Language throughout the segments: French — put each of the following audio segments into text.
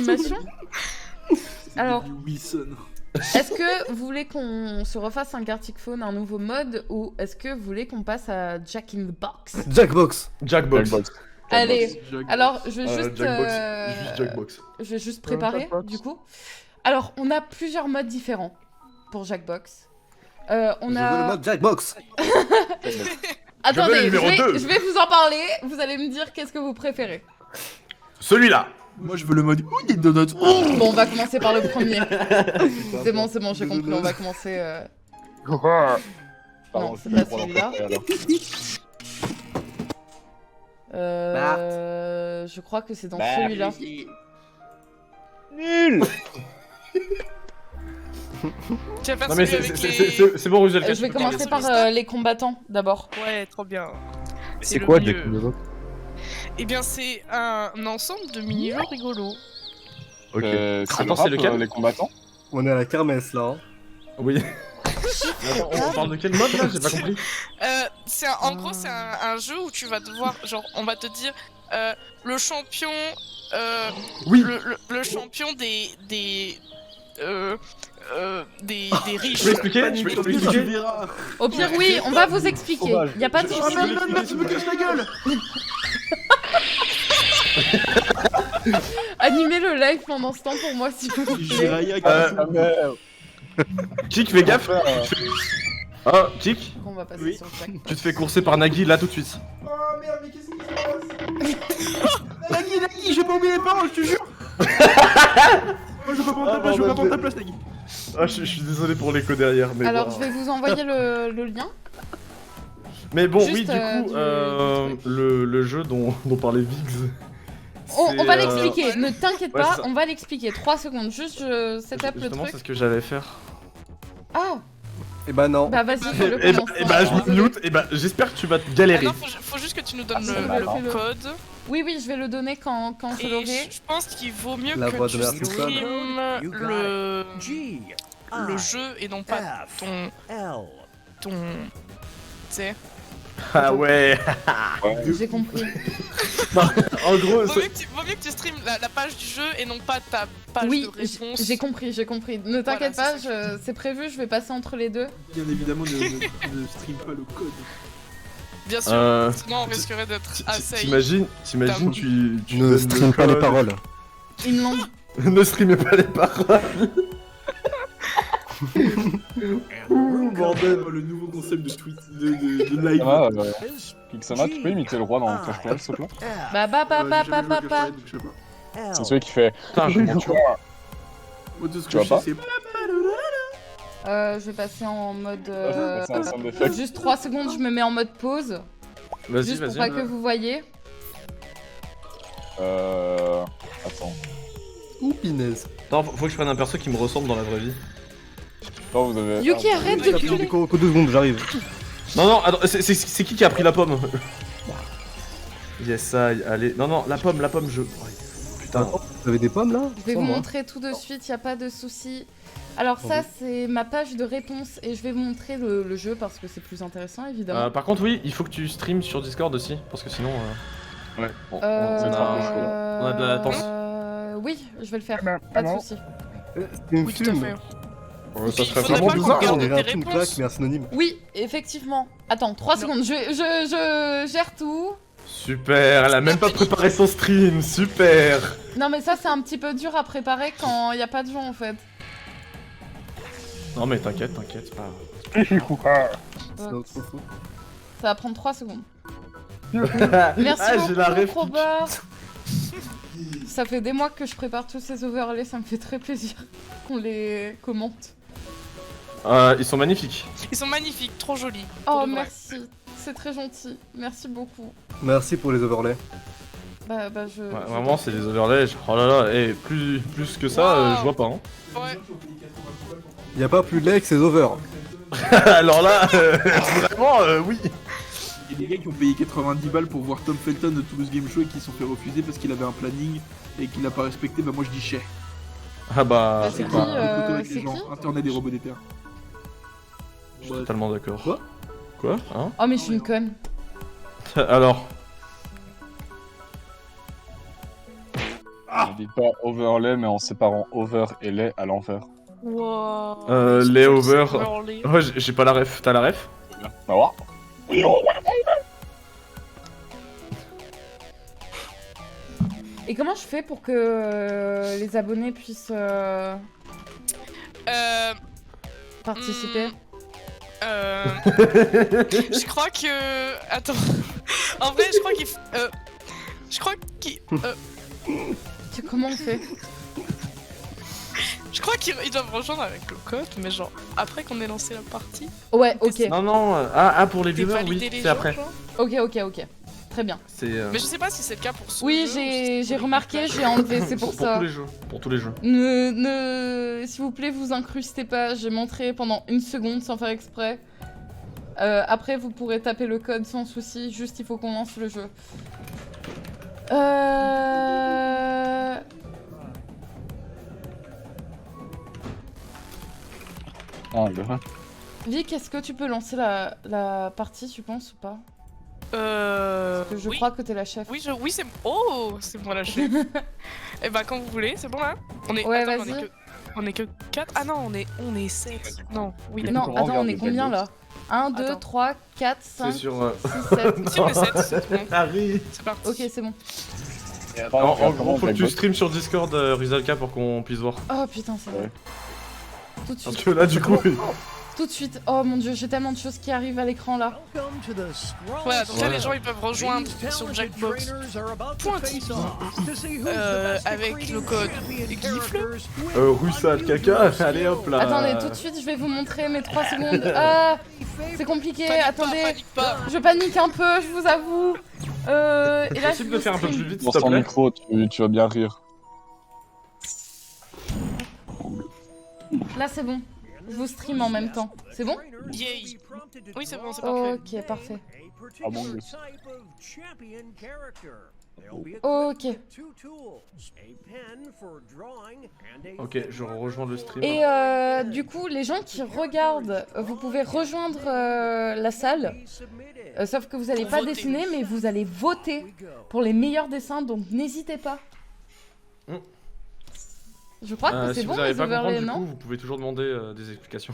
d'animation. Alors, Wilson. est-ce que vous voulez qu'on se refasse un Gartic Phone, un nouveau mode, ou est-ce que vous voulez qu'on passe à Jack in the Box? Jackbox. Jackbox. Allez, alors je vais juste, Juste Jackbox. je vais juste préparer Jackbox. du coup. Alors, on a plusieurs modes différents pour Jackbox. On Je veux le a. mode Jackbox. Attendez, le numéro 2. je vais vous en parler. Vous allez me dire qu'est-ce que vous préférez. Celui-là. Moi je veux le mode. Ouh, des donuts. Bon, on va commencer par le premier. C'est bon, j'ai compris. On va commencer. Non, c'est pas celui-là. Je crois que c'est dans celui-là. Nul. Tu vas faire Non mais celui avec les... c'est bon, Ruzel. Je vais commencer par les combattants d'abord. Ouais, trop bien. C'est le quoi mieux. des coups Eh bien, c'est un ensemble de mini-jeux rigolos. Ok. C'est Attends, c'est lequel les combattants? On est à la kermesse là. Hein. Oui. Attends, on parle de quel mode là? J'ai pas compris. En gros, c'est un jeu où tu vas devoir, genre, on va te dire, le champion, Oui. le champion des riches. Je peux expliquer? Je peux Tu expliquer? verras. Au pire, oui, on va vous expliquer. Y a pas de Ah, souci. non, tu me casses la gueule. Animez le live pendant ce temps pour moi, s'il vous plaît. Jiraya qui Kik, fais gaffe. Ah, Kik, On va passer Oui. sur Jack. tu te fais courser par Nagui là tout de suite. Oh merde, mais qu'est-ce qui se passe? Nagui, j'ai pas oublié les paroles, je te jure. Moi je veux pas prendre ta place, je veux pas prendre ta place, Nagui. Ah, je suis désolé pour l'écho derrière, mais Alors, bon. je vais vous envoyer le lien. Mais bon, Juste, oui, du coup, du truc. le jeu dont parlait Viggs. On va c'est, l'expliquer, ne t'inquiète ouais, pas, c'est ça. on va l'expliquer. 3 secondes, juste je setup le Justement, truc. c'est ce que j'allais faire. Ah, Et bah non. bah vas-y, fais-le Et bah, commence. je me mute, et bah, j'espère que tu vas te galérer. Non, faut juste que tu nous donnes Ah, le fais-le. code. Oui, oui, je vais le donner quand je Et l'aurai. je pense qu'il vaut mieux La voix que de tu Martin Scorsese. streames le jeu et non pas ton... Tu sais. Ah ouais. J'ai compris. En gros, Vaut mieux que tu streames la page du jeu et non pas ta page Oui, de réponse. j'ai compris. Ne t'inquiète Voilà, pas, c'est ça. c'est prévu, je vais passer entre les deux. Bien évidemment, ne stream pas le code. Bien sûr, sinon on risquerait d'être assailli. t'imagines, tu Ne donnes stream le pas les code. paroles. Ils me l'ont. Ne streamez pas les paroles. Ouh, bordel, le nouveau concept de tweet, de live. Ah, Pixama, tu peux imiter le roi dans Clash Royale, s'il te plaît? Bah. J'ai jamais joué au Clash Royale, donc je sais pas. C'est celui qui fait. Putain, je Tu vois, Moi, tout ce Tu que vois je pas sais, c'est... Je vais passer en mode. c'est un sound effect. Juste 3 secondes, je me mets en mode pause. Vas-y, Juste pour vas-y. pas que vous voyez. Attends. Ouh, pinaise. Attends, faut que je prenne un perso qui me ressemble dans la vraie vie. Non, vous avez. Yuki, Ah, arrête de gueuler. Que 2 secondes, j'arrive. Non, attends, c'est qui a pris la pomme? Yes, allez. Non, la pomme, je... Ouais, putain. Vous avez des pommes là? Je vais Sans vous moi. montrer tout de suite, y a pas de souci. Alors ça, c'est ma page de réponse et je vais vous montrer le jeu parce que c'est plus intéressant, évidemment. Par contre, oui, il faut que tu streames sur Discord aussi, parce que sinon... Ouais. on mettra un peu chaud, là. On a de la latence. Oui, je vais le faire, Ben, pas de non. souci. C'est une Oui, tout à fume. fait. Ça serait faudrait vraiment pas qu'on bizarre. regarde On dirait tes un fume réponses. claque, mais un synonyme. Oui, effectivement. Attends, 3 secondes, je gère tout. Super, elle a même pas préparé son stream, super. Non mais ça, c'est un petit peu dur à préparer quand y a pas de gens en fait. Non mais t'inquiète, c'est pas... C'est notre faute. Ça va prendre 3 secondes. Merci Merci j'ai la beaucoup, ref. Proba. Ça fait des mois que je prépare tous ces overlays, ça me fait très plaisir qu'on les commente. Ils sont magnifiques. Ils sont magnifiques, trop jolis. Oh Pour de vrai. merci, c'est très gentil, merci beaucoup. Merci pour les overlays. Bah je... Ouais, vraiment, c'est des overlays. Oh là là, et plus que ça, Wow. je vois pas. Hein. Ouais. Y a pas plus de lait que c'est over. Alors là, vraiment, oui. Il y a des gars qui ont payé 90 balles pour voir Tom Felton de Toulouse Game Show et qui se sont fait refuser parce qu'il avait un planning et qu'il n'a pas respecté. Bah moi je dis chais. Ah bah, Bah, c'est qui, Avec c'est les gens. qui Internet des robots des terres. je suis totalement d'accord. Quoi? Quoi? Hein? Oh mais je suis une conne. Alors. Ah dis pas overlay, mais en séparant over et lay à l'envers. Wow. Les over. Overlay. Oh, j'ai pas la ref. T'as la ref? Bah ouais. Et comment je fais pour que les abonnés puissent participer? Je crois que... Attends. En vrai, je crois qu'il... Je crois qu'il... Comment on fait? Je crois qu'ils doivent rejoindre avec le code, mais genre, après qu'on ait lancé la partie... Ouais, ok. Non, non. Pour les viewers, oui. valider les C'est gens, après. genre. Ok. Très bien. C'est. Mais je sais pas si c'est le cas pour ce Oui, jeu, ou j'ai si- remarqué, j'ai enlevé, c'est pour ça. tous les jeux. Pour tous les jeux. S'il vous plaît, vous incrustez pas. J'ai montré pendant 1 seconde sans faire exprès. Après, vous pourrez taper le code sans souci. Juste, il faut qu'on lance le jeu. Vic, est-ce que tu peux lancer la partie, tu penses, ou pas? Parce que je oui. crois que t'es la chef. Oui, oui, c'est... Oh, c'est moi la chef. Et bah quand vous voulez, c'est bon là? On est... Ouais, Attends, vas-y. on est que 4? Ah non, on est 7. Non, oui, Mais d'accord. Non, comment attends, on regarder est combien là? 1, 2, Attends. 3, 4, 5, C'est 6, sur. 7. Si on est 7, c'est bon. Harry. C'est parti. Ok, c'est bon. En gros, faut que tu stream sur Discord, Rizalka, pour qu'on puisse voir. Oh putain, c'est vrai. Ouais. Tout de Parce suite. que là, du coup. Tout de suite. Oh mon dieu, j'ai tellement de choses qui arrivent à l'écran là. Voilà, donc là Ouais. les gens ils peuvent rejoindre sur Jackbox Pointy avec le code GIFLE. Russal, caca. Allez hop là. Attendez, tout de suite, je vais vous montrer mes 3 secondes. Ah, c'est compliqué. Attendez, Panique pas. je panique un peu, je vous avoue. Et là, C'est je possible de vous faire un peu stream. plus vite, s'il Dans te ton plaît. micro, tu vas bien rire. Là, c'est bon. Je vous stream en même temps. C'est bon? Yay. Oui, c'est bon, c'est parfait. Ok, parfait. Ah bon, oui. Ok. Ok, je rejoins le stream. Et du coup, les gens qui regardent, vous pouvez rejoindre la salle. Sauf que vous n'allez pas Voter. dessiner, mais vous allez voter pour les meilleurs dessins, donc n'hésitez pas. Mm. Je crois que c'est Si bon vous n'avez les pas overlays, compris, du non? coup, vous pouvez toujours demander des explications.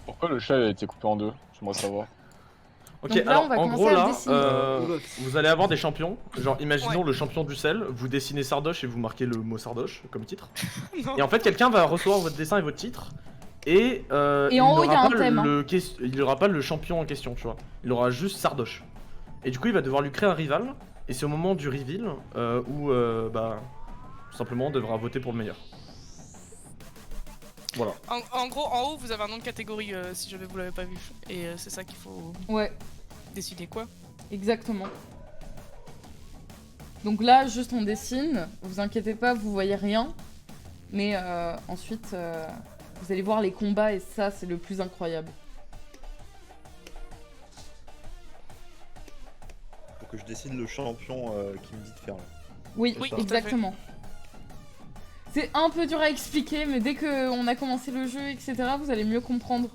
Pourquoi le chat a été coupé en deux? J'aimerais savoir. Ok, Donc là, alors on va en commencer gros à le là, dessiner. vous allez avoir des champions. Genre, imaginons Ouais. le champion du sel, vous dessinez Sardoche et vous marquez le mot Sardoche comme titre. Non. Et en fait, quelqu'un va recevoir votre dessin et votre titre. Et, Et en haut, il y a un thème, il n'aura pas le champion en question, tu vois. Il aura juste Sardoche. Et du coup, il va devoir lui créer un rival. Et c'est au moment du reveal où, tout simplement, on devra voter pour le meilleur. Voilà. En gros, en haut, vous avez un nom de catégorie si jamais vous l'avez pas vu. Et c'est ça qu'il faut Ouais, décider quoi. exactement. Donc là, juste on dessine. Vous inquiétez pas, vous voyez rien. Mais ensuite, vous allez voir les combats et ça, c'est le plus incroyable. Faut que je dessine le champion qui me dit de faire là. Oui, Oui, tout à exactement. C'est un peu dur à expliquer, mais dès qu'on a commencé le jeu, etc., vous allez mieux comprendre.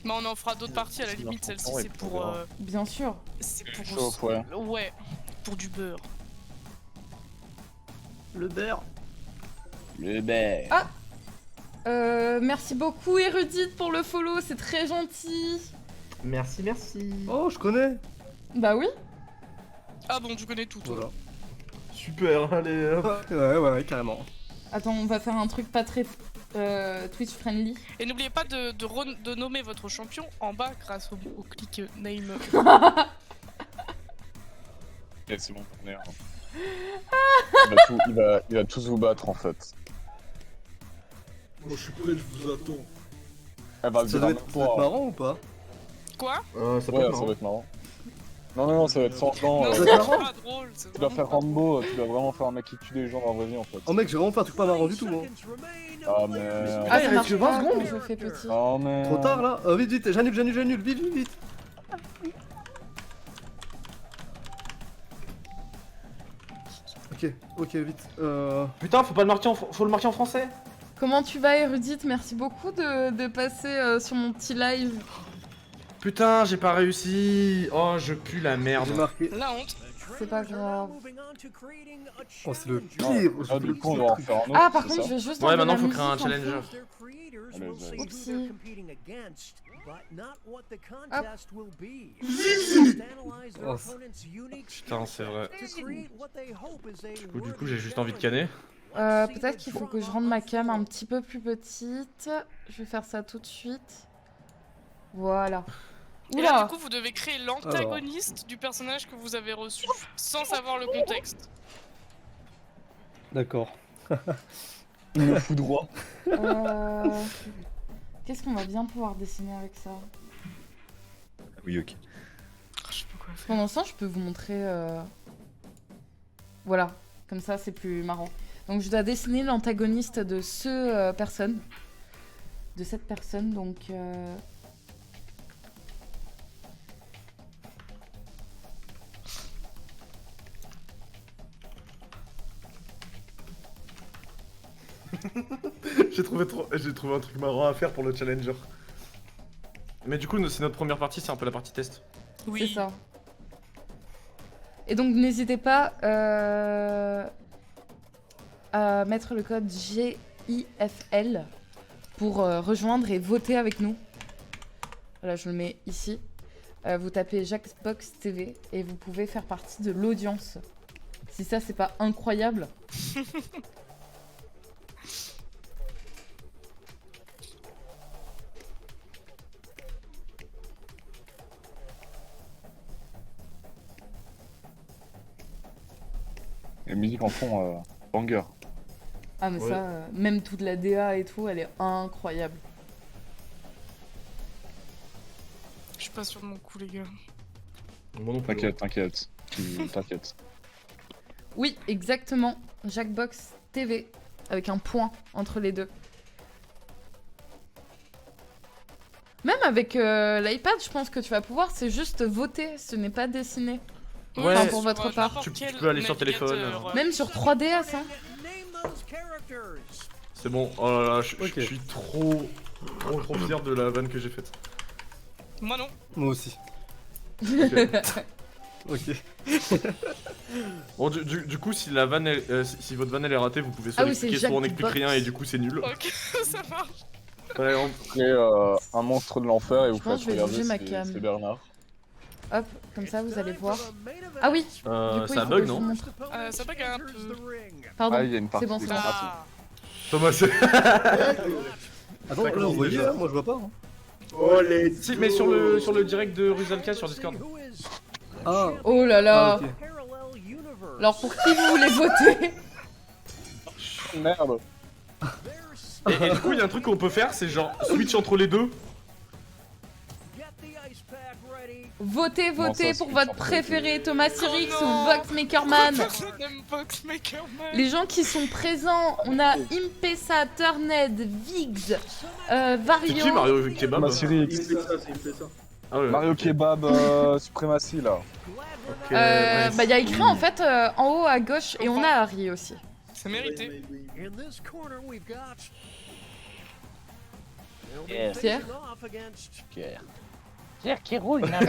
Mais on en fera d'autres parties à la C'est limite. leur Celle-ci, champion, c'est et puis pour. on verra. Bien sûr. C'est pour. Chauffe, ouais. Ouais, pour du beurre. Le beurre. Le bec. Merci beaucoup, Érudite, pour le follow, c'est très gentil. Merci, merci. Oh, je connais. Bah oui. Ah bon, tu connais tout, toi. Voilà. Super, allez hop. Ouais, carrément. Attends, on va faire un truc pas très Twitch friendly. Et n'oubliez pas de nommer votre champion en bas grâce au clic name. Ok, c'est bon, on est. Il va tous vous battre en fait. Moi je suis prêt, je vous attends. Elle va Ça le doit dire être en même temps. marrant ou pas? Quoi? Ça peut Ouais, être ça marrant. va être marrant. Non, ça va être sanglant. Non, c'est c'est marrant. pas drôle. C'est Tu dois vraiment faire pas Rambo, tu dois vraiment faire un mec qui tue des gens dans la vraie vie en fait. Oh mec, j'ai vraiment fait un truc pas marrant du tout, moi. Ah mais. Ah, il ça reste marche que 20 pas secondes. quand je fais petit. Oh mais. Trop tard là. Vite, j'annule, vite. Ok, vite. Putain, faut le marquer en français. Comment tu vas, Érudite? Merci beaucoup de passer sur mon petit live. Putain, j'ai pas réussi. Oh, je pue la merde. J'ai marqué. La honte. c'est pas grave. Oh, c'est le Non, pire. ah, du coup, on doit en faire un autre. Ah, par c'est contre, ça je vais juste Ouais, enlever maintenant la faut créer un musique, en challenger. Allez, vas-y. Oupsie. Putain, c'est vrai. Du coup, j'ai juste envie de canner. Peut-être qu'il faut que je rende ma cam un petit peu plus petite. Je vais faire ça tout de suite. Voilà. Et là, Oula. du coup, vous devez créer l'antagoniste du personnage que vous avez reçu, sans savoir le contexte. D'accord. Le fou droit. Qu'est-ce qu'on va bien pouvoir dessiner avec ça? Oui, ok. Je sais pas quoi faire. Pendant ce temps, je peux vous montrer... Voilà, comme ça c'est plus marrant. Donc je dois dessiner l'antagoniste de personne. De cette personne, donc... J'ai trouvé un truc marrant à faire pour le challenger. Mais du coup, c'est notre première partie, c'est un peu la partie test. Oui. C'est ça. Et donc n'hésitez pas à mettre le code GIFL pour rejoindre et voter avec nous. Voilà, je le mets ici. Vous tapez Jackbox TV et vous pouvez faire partie de l'audience. Si ça, c'est pas incroyable. Et musique en fond, banger. Ah mais Ouais. ça, même toute la DA et tout, elle est incroyable. Je suis pas sûre de mon coup, les gars. Moi non plus. T'inquiète. T'inquiète. Oui, exactement. Jackbox TV, avec un point entre les deux. Même avec l'iPad, je pense que tu vas pouvoir, c'est juste voter, ce n'est pas dessiner. Ouais, Enfin, pour votre part. n'importe Tu quel peux aller sur téléphone. navigateur. Même sur 3DS, hein. C'est bon, oh là là, je Ok. suis trop fier de la vanne que j'ai faite. Moi non. Moi aussi. Ok. Bon, du coup, si la vanne, si votre vanne elle est ratée, vous pouvez soit Ah oui, c'est l'expliquer, soit on explique Jackbox. rien et du coup c'est nul. Ok, ça marche. Par exemple, Créez un monstre de l'enfer et vous pense faites que je vais regarder bouger ma c'est cam. c'est Bernard. Hop, comme ça vous allez voir. Ah oui, du coup, ça il faut bug que je non vous montre. Ça bug un peu. Pardon, Ah, il y a une partie c'est bon, qui c'est est bon. gratuite. Ah. Thomas, c'est. Attends, là, vous voyez, là, moi je vois pas. Hein. Oh les. Si, mais sur le direct de Rusalka sur Discord. Ah, Oh là là. ah, ok. Alors pour qui vous voulez voter? Merde. Et du coup, il y a un truc qu'on peut faire, c'est genre switch entre les deux. Votez, Non, votez ça, pour c'est votre une préféré, Thomas Sirix Oh ou non. Voxmakerman. Personne n'aime Boxmakerman. Les gens qui sont présents, on a Impesa, Turned, Viggs, C'est qui Vario. Mario Kebab? Ma Siri Il me fait ça, il me fait ça. Ah ouais. Mario Kebab Supremacy là. Ok, Bah nice. il y a écrit en fait en haut à gauche et on a Harry aussi. C'est mérité. Pierre. Pierre qui roule, là.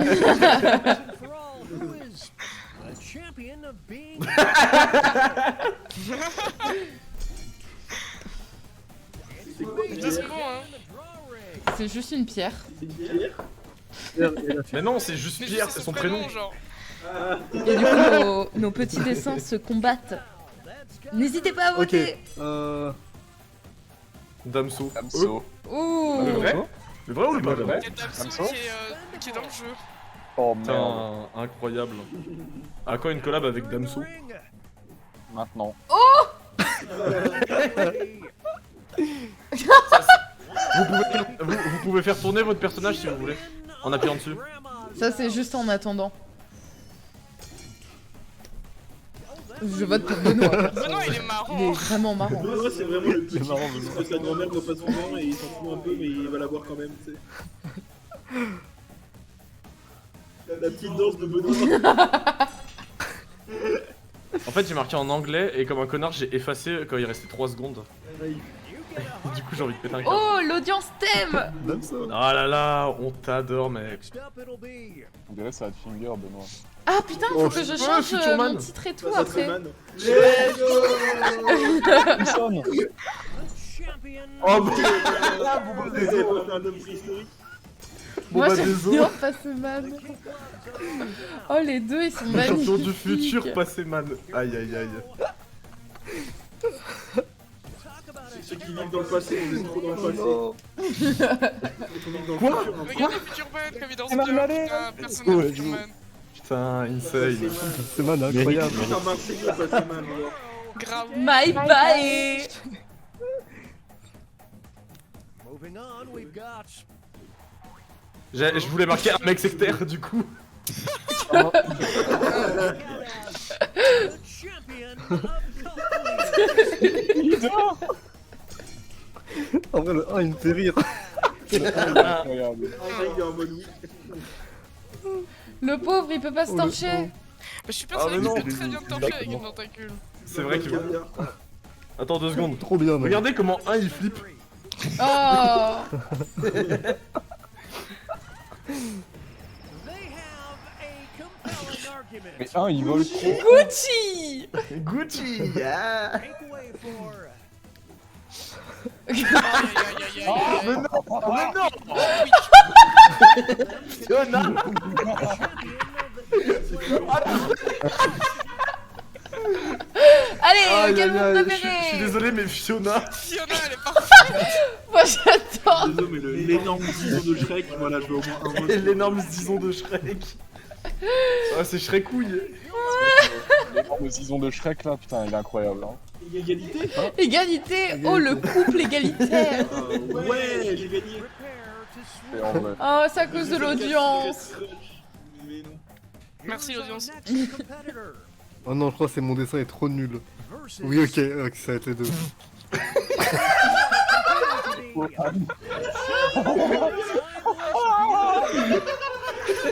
C'est bon, hein. C'est juste une pierre. C'est Pierre. Mais non, c'est juste Mais Pierre, juste c'est son prénom. genre. Et du coup nos petits dessins se combattent. N'hésitez pas à Ok. voter. Damso. Damso. Ouh. Le vrai? Le vrai ou le pas Le vrai? Il y a Damso Damso qui est dans le jeu. Oh merde. Putain, incroyable. À quoi une collab avec Damso? Maintenant. Vous pouvez faire tourner votre personnage si vous voulez, en appuyant dessus. Ça c'est juste en attendant. Je vote pour Benoît. Benoît, il est Il est marrant. vraiment marrant. Benoît, c'est vraiment le petit C'est marrant, qui Benoît. que sa grand-mère voit pas souvent et il s'en fout un peu, mais il va la voir quand même, tu sais. La petite danse de Benoît. En fait, j'ai marqué en anglais et comme un connard, j'ai effacé quand il restait 3 secondes. Du coup, j'ai envie de péter un câble. Oh, l'audience t'aime. Damso. Ah là là, on t'adore, mec. On dirait ça va être Finger Benoît. Ah putain, faut que je change Future Man. mon titre et tout Ça, après. Patriman. Personne. Oh bah, Vous avez pas fait un homme préhistorique. bon Moi bah j'aime désolé. bien Passeman. Oh les deux ils sont magnifiques. Champion du futur, passé man. Aïe aïe aïe. Ceux qui vivent dans le passé, on est trop dans le passé. Ceux qui vivent dans le Quoi futur, hein. Regardez Future Man comme il danse C'est mal bien. malé. Putain, personne n'a Ouais, Future je- Man. Putain, insane. C'est man, incroyable. Putain, Marseillais, Patriman, alors. Grave. Bye bye. Je voulais marquer un mec sectaire du coup. En vrai, le 1 il me fait rire. Incroyable. Ah, il est en mode oui. Le pauvre il peut pas se torcher. Bah, je suis persuadé Ah, mais qu'il non. peut très bien te torcher avec une tentacule. C'est vrai qu'il va. Attends 2 secondes. Trop bien, mec. Regardez comment un il flippe. Oh. Mais un, il vole trop. Gucci. Gucci. Yeah. Aïe, aïe, aïe, aïe, aïe, aïe. Mais non. Fiona. Allez, Aïe, quel aïe, monde aïe, préféré. je suis désolé mais Fiona. Fiona, elle est parfaite. Moi j'adore. Désolé, mais l'énorme ciseau de Shrek, voilà, je veux au moins un vote. Et l'énorme zizon de Shrek. Ah c'est Shrekouille. L'énorme zizon de Shrek là, putain, il est incroyable. Hein. Égalité. Égalité. Oh le couple égalitaire. Ouais, j'ai gagné. Et en vrai. Oh c'est à cause de l'audience. Mais non. Merci l'audience. Oh non, je crois que c'est mon dessin est trop nul. Oui, ok, ok, ça va être les deux.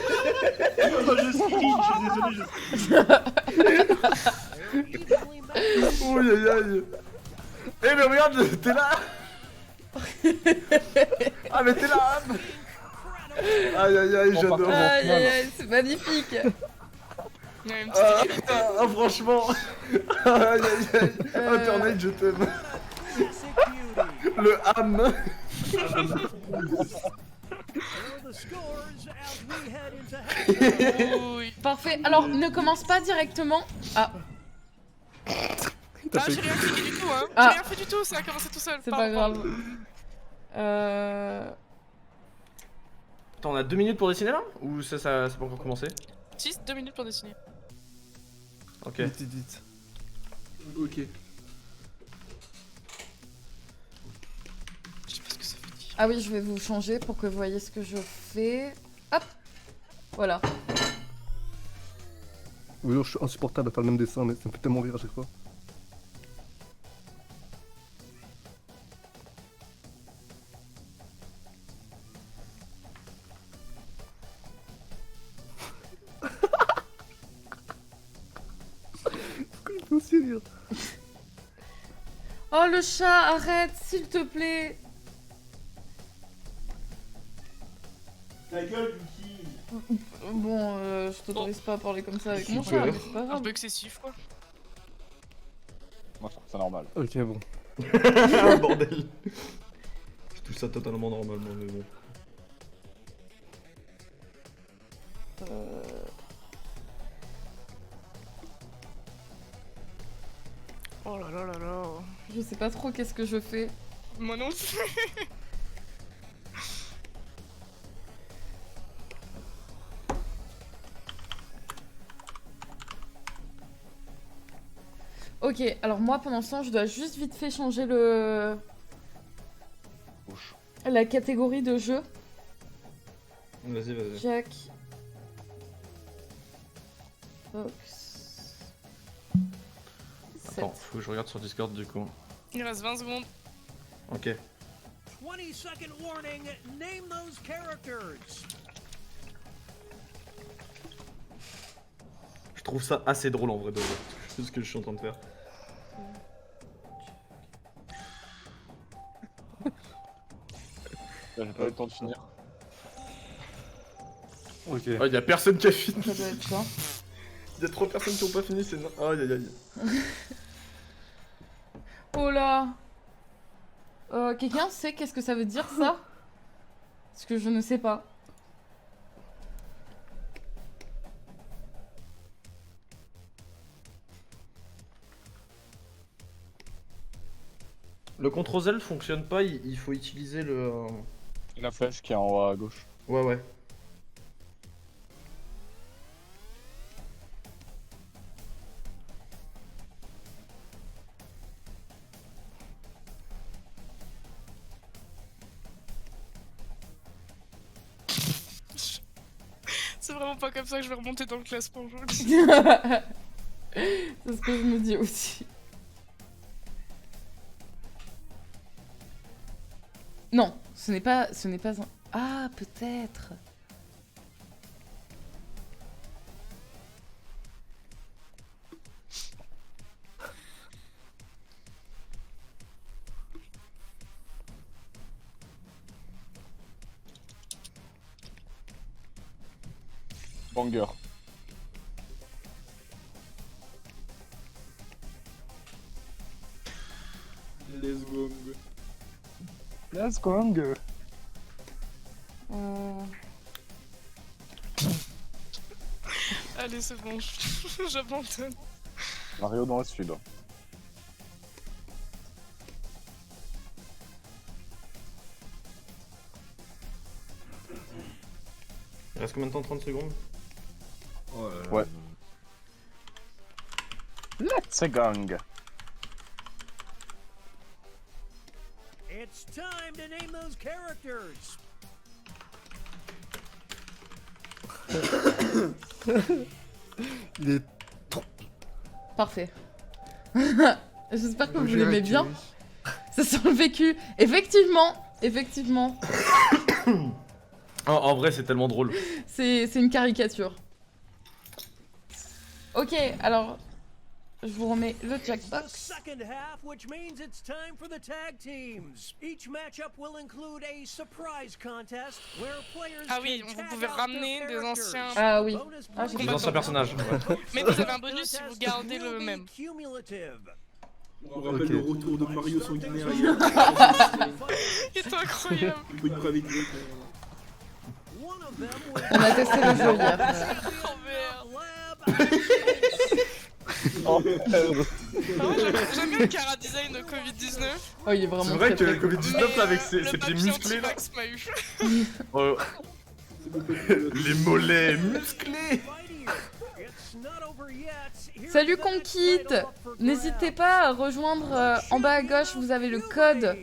Oh, je screen, je suis désolé, Ouh aïe aïe. Eh mais regarde, t'es là. Ah mais t'es là. Aïe aïe aïe, j'adore. Aïe aïe aïe, c'est magnifique. Il y a une petite égalité. Franchement. Aïe aïe aïe. Internet, je t'aime. Le ham. Oui. Parfait. Alors ne commence pas directement. Ah, Ah, j'ai rien cliqué du tout, hein. Ah. J'ai rien fait du tout, ça a commencé tout seul. c'est Pardon, pas pardon. grave. Attends, on a 2 minutes pour dessiner là? Ou ça c'est pas encore commencé? 2 minutes pour dessiner. Ok. Vite, vite, vite. Ok. Je sais pas ce que ça veut dire. Ah oui, je vais vous changer pour que vous voyez ce que je fais. Hop. Voilà. Oui, je suis insupportable à faire le même dessin, mais ça me fait tellement rire à chaque fois. Pourquoi il fait aussi rire? Oh le chat, arrête, s'il te plaît. Ta gueule, Vicky. Bon, je t'autorise pas à parler comme ça avec mon Super. chat, mais c'est pas Un grave. peu excessif, quoi. Moi, je trouve ça normal. Ok, bon. Ah bordel. Je trouve ça totalement normalement, mais bon. Oh là là là là. Je sais pas trop qu'est-ce que je fais. Moi non plus. Ok, alors moi pendant ce temps, je dois juste vite fait changer le Bouche. la catégorie de jeu. Vas-y, vas-y. Jack. Box. Attends, faut que je regarde sur Discord du coup. Il reste 20 secondes. Ok. 20-second warning. Name those characters. Je trouve ça assez drôle en vrai de vrai. C'est ce que je suis en train de faire. Là, j'ai pas eu le temps de finir. Ok. Oh, y a personne qui a fini. Ça doit être ça. Y'a 3 personnes qui ont pas fini, c'est... Aïe aïe aïe. Oh là. Quelqu'un sait qu'est-ce que ça veut dire ça? Parce que je ne sais pas. Le CTRL fonctionne pas, il faut utiliser le... La flèche qui est en haut à gauche. Ouais ouais. C'est vraiment pas comme ça que je vais remonter dans le classement, je vous le dis. C'est ce que je me dis aussi. Non, ce n'est pas un... Ah, peut-être. Banger. Let's go. Let's go. Allez, c'est bon, j'abandonne. Mario dans le sud. Il reste combien de temps? 30 secondes? Oh là là. Ouais. Let's gang. It's time to name those characters. Il est... Parfait. J'espère que vous l'aimez bien. Ça sent le vécu. Effectivement. En vrai, c'est tellement drôle. C'est une caricature. Ok, alors... Je vous remets le The Jackbox. second half, which means it's time for the tag teams. Each matchup will include a surprise contest where players Ah oui, can vous tag pouvez out ramener their des characters. anciens. Ah oui. Bonus Ah, j'ai points. Les anciens personnages. Ouais. Mais vous avez un bonus si vous gardez le Will be même. cumulative. On rappelle le retour de Mario sanguinaire Something hier. Il est incroyable. Bruit de gravité. One of them will On a testé le jeu hier. Oh merde. lab. Oh merde. Ah ouais, j'aime bien le Cara Design de Covid-19. Oh, il est vraiment C'est vrai très, que très le cool. Covid-19 là, avec ses le pieds papier musclés là. anti-vax m'a eu. Les mollets musclés. It's not over yet. Here's Salut the Conquit. title up for N'hésitez grabs. pas à rejoindre en bas à gauche, vous avez le code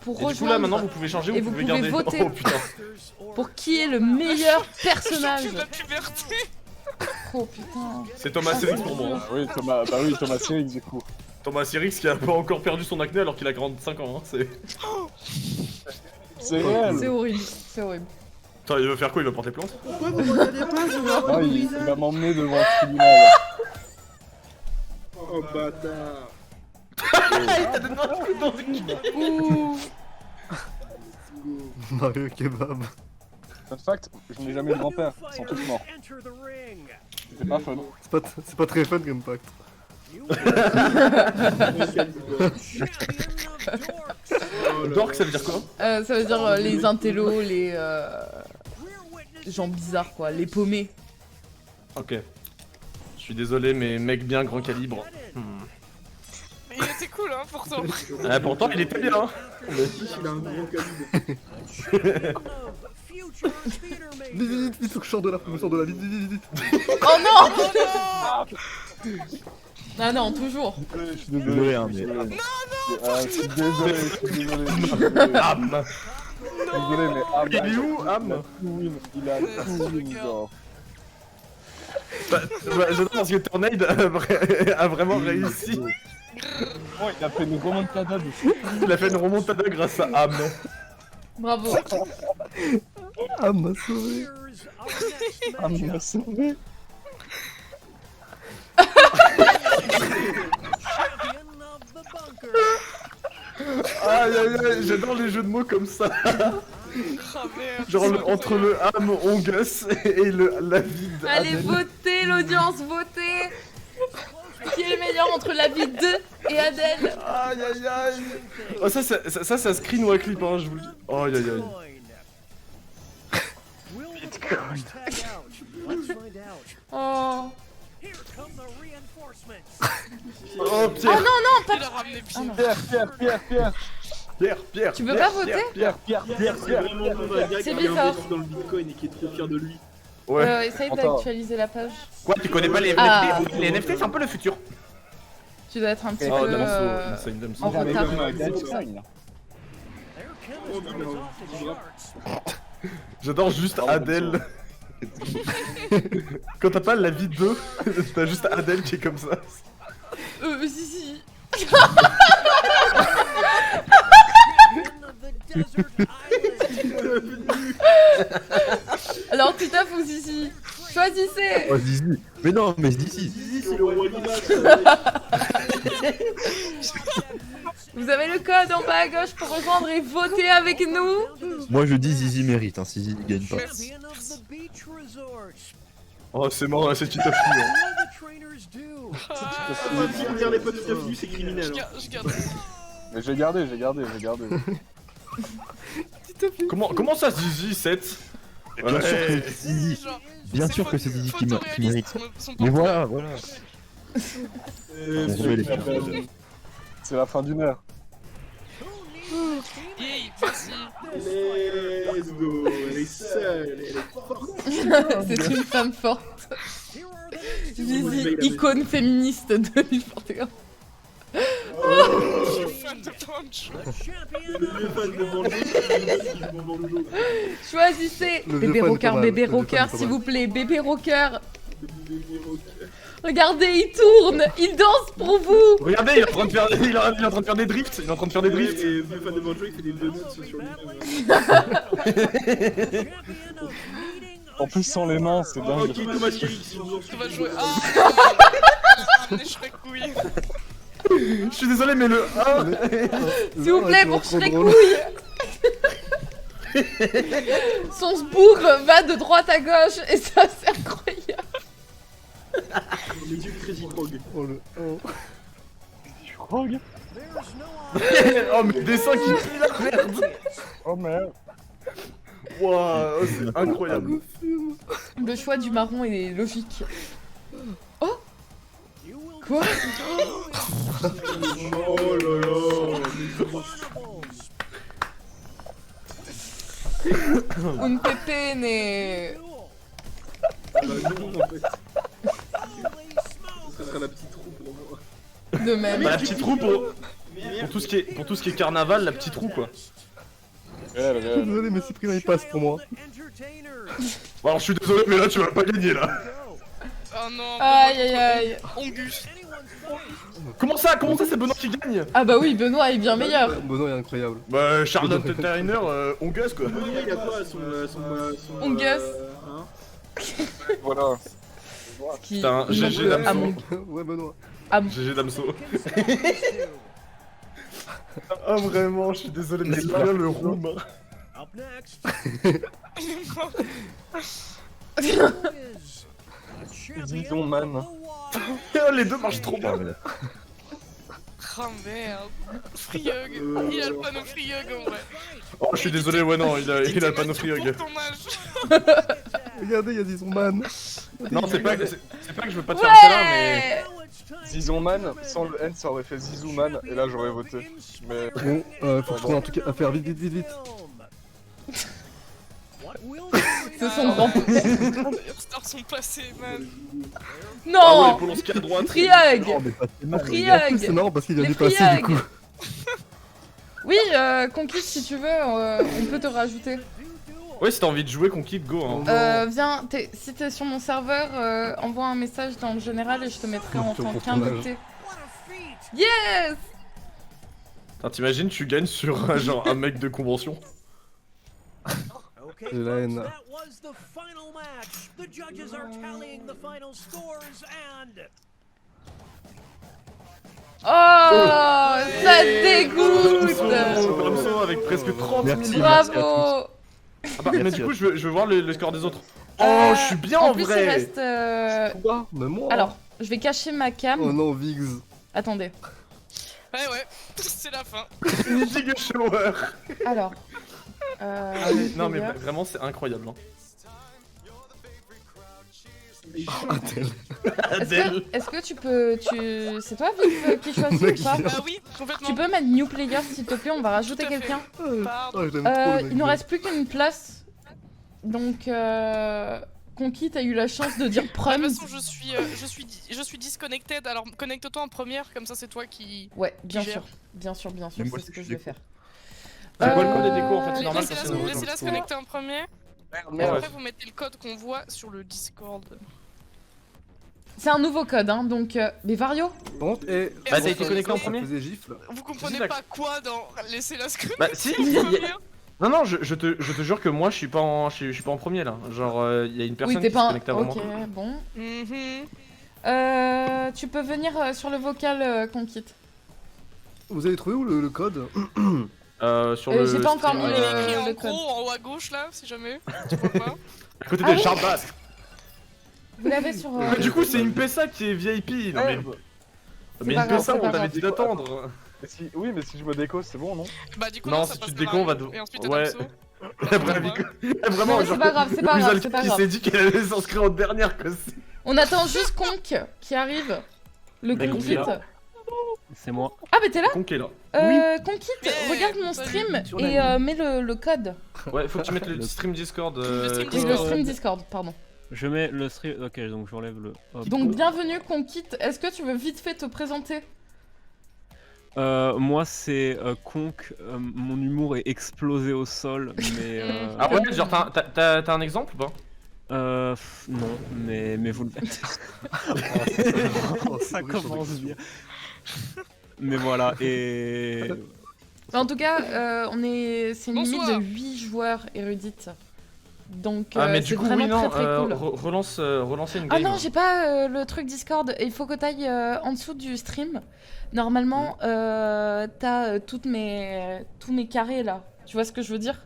pour Et du coup là maintenant rejoindre vous pouvez changer, et vous vous pouvez pouvez garder. voter. Oh putain. pour qui est le meilleur Je personnage. suis de la puberté. Oh putain. C'est Thomas Sirix pour moi. Oui, Thomas Sirix du coup. Thomas Sirix qui a pas encore perdu son acné alors qu'il a 45 ans. Hein. C'est réel. C'est horrible, c'est horrible. Attends, il veut faire quoi? Il veut porter plainte? Pourquoi vous regardez pas? Je vois Ah, pas il va m'emmener devant le tribunal. Oh bâtard. Ouh. Mario Kebab. Fun fact, je n'ai jamais eu de grand-père, ils sont tous morts. Enter the ring. C'est pas fun. C'est pas très fun comme pacte. You champion of dorks. Dork ça veut dire quoi? Ça veut dire les intellos, les We're witnessing gens bizarres quoi, les paumés. Ok. Je suis désolé mais mec bien grand calibre. Mais il était cool, hein, pourtant. Pourtant il était bien. Hein. Il a un gros calibre. future theater Vite, vite, faut que je sorte de là, vite. Oh non. Ah non, toujours. Je suis désolé, hein, mais... Non, je suis désolé. Am. Désolé, mais Am... Il est où, Am? Il a tout win, genre. J'adore parce que Tornade a vraiment réussi. Oh, il a fait une remontada de fou. Il a fait une remontada grâce à Am. Bravo. Ah, m'a sauvé. Here's our next Am matchup. m'a sauvé. Champion of the bunker. Aïe aïe aïe, j'adore les jeux de mots comme ça. Genre entre le âme Ongus et la vie Allez, d'Adèle. votez l'audience, votez. Qui est le meilleur entre la vie de et Adèle? Aïe aïe aïe. Oh, ça screen ou un clip, hein, je vous le dis. Oh, aïe aïe aïe. Oh. Oh, Oh Pierre. non, non, pas... Il a ramené Ah non. Pierre. Tu veux pas voter? C'est vraiment un gars C'est qui a bizarre. investi dans le bitcoin et qui est trop fier de lui. Ouais. Essaye Attends. d'actualiser la page. Quoi, tu connais pas les Ah. NFT? Les NFT, c'est un peu le futur. Tu dois être un petit Oh, peu Damso, Damso. en retard. J'adore juste Adèle. Quand t'as pas la vie de, t'as juste Adèle qui est comme ça. Si. Alors, Titaf ou Zizi? Choisissez. Oh, Zizi. Mais non, mais Zizi. Zizi, c'est le roi Midas. Vous avez le code en bas à gauche pour rejoindre et voter avec nous. Moi je dis Zizi mérite, hein, si Zizi gagne pas. Oh, c'est mort, là, c'est Tita Fille. Dire les potes de Taflu, c'est criminel. Je garde. Mais j'ai gardé. Comment ça, Zizi 7? Bien sûr que c'est Zizi. Bien sûr que c'est Zizi qui mérite. Mais voilà. On remet les cartes. C'est la fin d'une heure. Yay, merci. Let's go. Elle est seule, elle est forte. C'est une femme forte. Zizi, icône féministe 2021. Je suis fan de Punch. Le vieux fan de Banjo qui joue au Banjo. Choisissez. Le Bébé vieux fan rocker, est pas mal, bébé le vieux fan rocker, est pas s'il mal. vous plaît, bébé rocker. Regardez, il tourne, il danse pour vous. Regardez, il est en train de faire des drifts. Il est en train de faire des drifts. Et le vieux fan de Banjo, il fait des donuts sur lui-même. En plus sans les mains, c'est Oh, dingue. ok, Thomas Chéri, si vous en On va jouer. Ramenez Shrek couille. Je suis désolé, mais le 1. S'il vous plaît, pour trop Shrek drôle. couille. Son sbourg va de droite à gauche et ça c'est incroyable. Les yeux de Crazy Frog. Oh le. Oh. Oh, mais le dessin qui pue la merde. Oh merde. Waouh, c'est incroyable. Le choix du marron est logique. Oh. Quoi? Oh là là. Un pépé n'est... Bah non, en fait. Ce sera la petite roue pour moi. De même. Bah, la petite roue pour tout ce qui est carnaval, la petite roue quoi. Désolé, mais Cyprien il passe pour moi. Bon, alors je suis désolé, mais là tu vas pas gagner là. Oh non. Aïe aïe aïe. Ongus. Comment ça c'est Benoît qui gagne? Ah bah oui, Benoît est bien meilleur. Benoît est incroyable. Bah, Charlotte Trainer, Ongus quoi. Benoît, il a quoi son Ongus. hein Voilà. Qui... Putain, GG Ah, Damso. mon- Ouais, Benoît. GG Damso. Ah vraiment, je suis désolé, mais c'est bien le room. Up next Disons man. Les deux marchent trop bien. Oh merde. Free-hug. Il a le panneau free-hug en vrai. Oh, je suis désolé, ouais, non, il a le panneau free hug. Pour ton âge. Regardez, il y a Zizon Man. Non, c'est pas que je veux pas te faire celle-là, mais. Ouais. Zizouman, sans le N ça aurait fait Zizouman et là j'aurais voté. Mais Bon, faut que je trouve un truc à faire vite. C'est son grand-père. Les stars sont passés, man. Ah ouais, Non. Polonski à droite. Free-hug. Non, mais pas de mal. En plus, Free-hug. c'est marrant parce qu'il vient Les d'y passer free du coup. hugs. Oui, Conquis, si tu veux, on peut te rajouter. Ouais, si t'as envie de jouer, qu'on quitte, go. Hein. Viens, si t'es sur mon serveur, envoie un message dans le général et je te mettrai en tant Pour ton qu'invité. Yes. Putain, t'imagines, tu gagnes sur genre un mec de convention. Okay, J'ai la haine. that was the final match. The judges are tallying the final scores and Oh, ça dégoûte. Damso avec presque 30 000. Merci. Bravo. Ah bah, mais du coup, je veux voir le score des autres. Oh, Euh, je suis bien En en plus, vrai. il reste. Quoi? Mais moi. Alors, je vais cacher ma cam. Oh non, Viggs. Attendez. Ouais, ouais, c'est la fin. Giga shower. Alors. Non mais player. vraiment c'est incroyable. Hein. Adèle. Est-ce que tu peux. C'est toi, Viv, qui choisis ou pas Bah oui, complètement. Tu peux mettre new player s'il te plaît, on va rajouter Tout à fait. quelqu'un. Pardon. Oh, je l'aime trop, le mec. Il nous reste plus qu'une place. Donc, Conquis, t'as eu la chance de dire De prom. toute façon, je suis disconnected, alors connecte-toi en première, comme ça c'est toi qui... Ouais, bien gère. sûr. Bien sûr, bien sûr, Mais moi c'est ce aussi, que je je vais suis faire. C'est quoi le code des décos en fait? C'est normal Laissez-la parce que laissez-la se connecter en premier, et merde. après vous mettez le code qu'on voit sur le Discord. C'est un nouveau code, hein, donc. Mais Vario Par contre, et. Bah, t'as été connecté en Ça premier? faisait gifle. Vous comprenez d'accord. pas quoi dans laissez-la se connecter Bah si, Non non, je te jure que moi je suis pas en premier là. Genre il y a une personne Oui, t'es qui se pas. connecte avant Ok, moi. bon. Mhm. Tu peux venir sur le vocal, Conquis. Vous avez trouvé où le code? Sur le J'ai pas encore stream, mis Il est écrit en le gros, code. en haut à gauche là, si jamais, tu vois pas. à côté Ah des oui. Charbat. Vous l'avez sur. Mais du coup c'est une PSA qui est VIP. Non mais C'est pas une grave, PSA c'est pas on t'avait grave. dit d'attendre. Oui, mais si je me déco, c'est bon, non? Bah du coup Non, ça si passe tu te à déco, on va Mario, de- et ensuite ouais. Adamso. Vraiment, Non, mais c'est pas grave, c'est pas grave, Wizalka c'est pas qui grave. s'est dit qu'elle allait s'inscrire en dernière que c'est. On attend juste Conk qui arrive. Le Mais Conquit. Conquit, là. C'est moi. Ah, mais t'es là Conquet là. Conquit, Yeah, regarde mon salut. stream Sur et la mets le code. Ouais, faut que tu mettes le stream Discord. Le stream Oui, le Discord. stream Discord, pardon. Je mets le stream. Ok, donc j'enlève le. Hop. Donc, bienvenue, Conquit. Est-ce que tu veux vite fait te présenter? Moi, c'est Conk. Mon humour est explosé au sol, mais. Ah ouais, genre t'as un exemple ou pas? Non, mais vous le faites. Ça commence bien. Mais voilà, et. En tout cas, c'est une limite Bonsoir. de 8 joueurs érudites. Donc, Ah mais c'est du coup vraiment oui non, très cool. relancer une Ah game. non, j'ai pas le truc Discord. Il faut que t'ailles en dessous du stream. Normalement, t'as tous mes carrés là. Tu vois ce que je veux dire?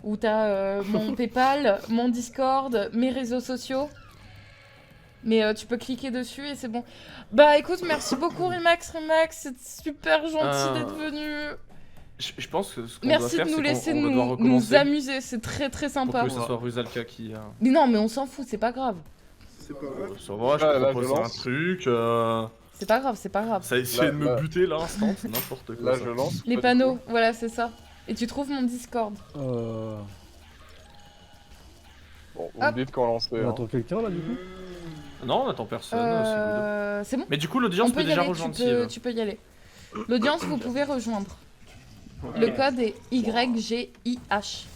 Où t'as mon PayPal, mon Discord, mes réseaux sociaux. Mais tu peux cliquer dessus et c'est bon. Bah écoute, merci beaucoup Rimax, c'est super gentil d'être venu. Je pense que ce qu'on Merci doit de faire, nous c'est laisser qu'on doit nous recommencer amuser, c'est très très pour sympa. que ce soit Wizalka qui. Mais non, mais on s'en fout, c'est pas grave. C'est pas grave. Ça va, je Ah, là, propose je un lance. truc. C'est pas grave, c'est pas grave. Ça a essayé de me Là. buter là, instant, c'est n'importe quoi. Là, ça. je lance. Les panneaux, voilà, c'est ça. Et tu trouves mon Discord. Bon, vous me Hop. dites quand lancer. On Hein. attend quelqu'un là du coup? Non, on attend personne, c'est good. C'est bon? Mais du coup, On l'audience peut peut y déjà aller, rejoindre si elle veut. tu peux y aller. L'audience, vous pouvez rejoindre. Le code est YGIH.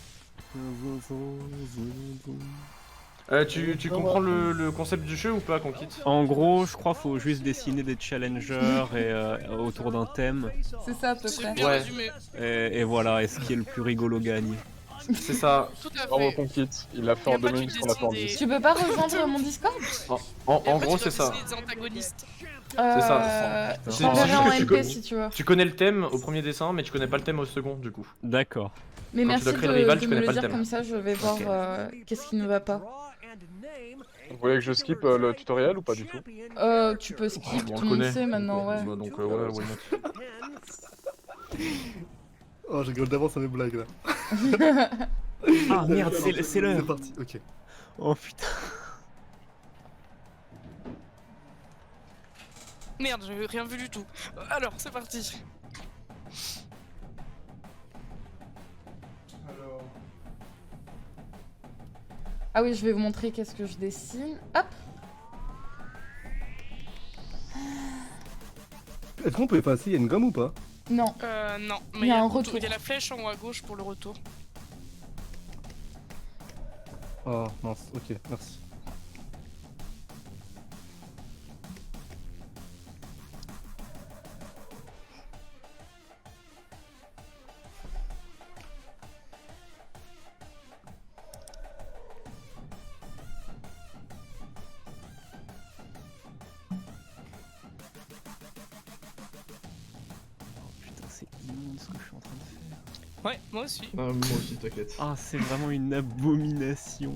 Tu comprends le concept du jeu ou pas, Conquit? En gros, je crois qu'il faut juste dessiner des challengers et, autour d'un thème. C'est ça à peu C'est près. bien Ouais. résumé. Et voilà, et ce qui est le plus rigolo gagne. C'est ça. Tout à Bravo, fait. Conquit. Il a fait Y a en pas 2 de minutes ce qu'on dessin attend des- 10. Tu peux pas rejoindre mon Discord? En Et après, gros, tu c'est dois ça. dessiner des antagonistes. ça. Je C'est t'enverrai juste en que tu MP connais- si tu veux. Tu connais le thème au premier dessin, mais tu connais pas le thème au second, du coup. D'accord. Mais Quand tu merci dois de, créer le rival, de tu me connais le pas le dire thème. comme ça, je vais voir qu'est-ce qui ne va pas. Vous voulez que je skip le tutoriel ou pas du tout? Tu peux skip, On tout le le monde connaît. sait maintenant, ouais. Bah, donc, ouais, why not. Oh, je rigole d'avance à mes blagues là. Ah merde, c'est C'est l'heure. parti, ok. Oh putain. Merde, j'avais rien vu du tout. Alors, c'est parti. Ah oui, je vais vous montrer qu'est-ce que je dessine. Hop. Est-ce qu'on peut effacer? Il y a une gomme ou pas? Non. Non, Il mais y a un le retour. Il y a la flèche en haut à gauche pour le retour. Oh mince, ok, merci. Putain, c'est immonde ce que je suis en train de faire. Ouais, moi aussi. Ah, moi aussi, t'inquiète. Ah, c'est vraiment une abomination.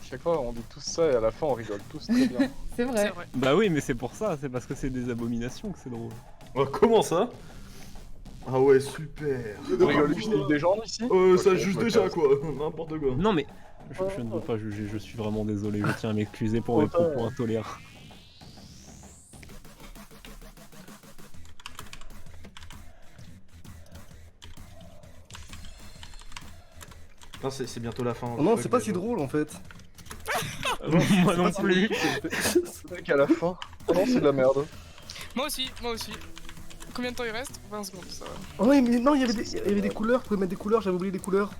Chaque fois, on dit tous ça et à la fin, on rigole tous très bien. C'est vrai. Bah oui, mais c'est pour ça, c'est parce que c'est des abominations que c'est drôle. Oh, comment ça? Ah ouais, super. On rigole juste des gens ici. Ça juge déjà quoi, n'importe quoi. Non mais, je ne veux pas juger, je suis vraiment désolé, je tiens à m'excuser pour mes propos intolérables. Non, c'est bientôt la fin. Oh non, c'est pas si drôle en fait. Moi non plus. C'est vrai qu'à la fin. Non, c'est de la merde. Moi aussi, moi aussi. Combien de temps il reste? 20 secondes, ça va. Oh ouais, mais non, il y avait des couleurs, vous pouvez mettre des couleurs, j'avais oublié des couleurs.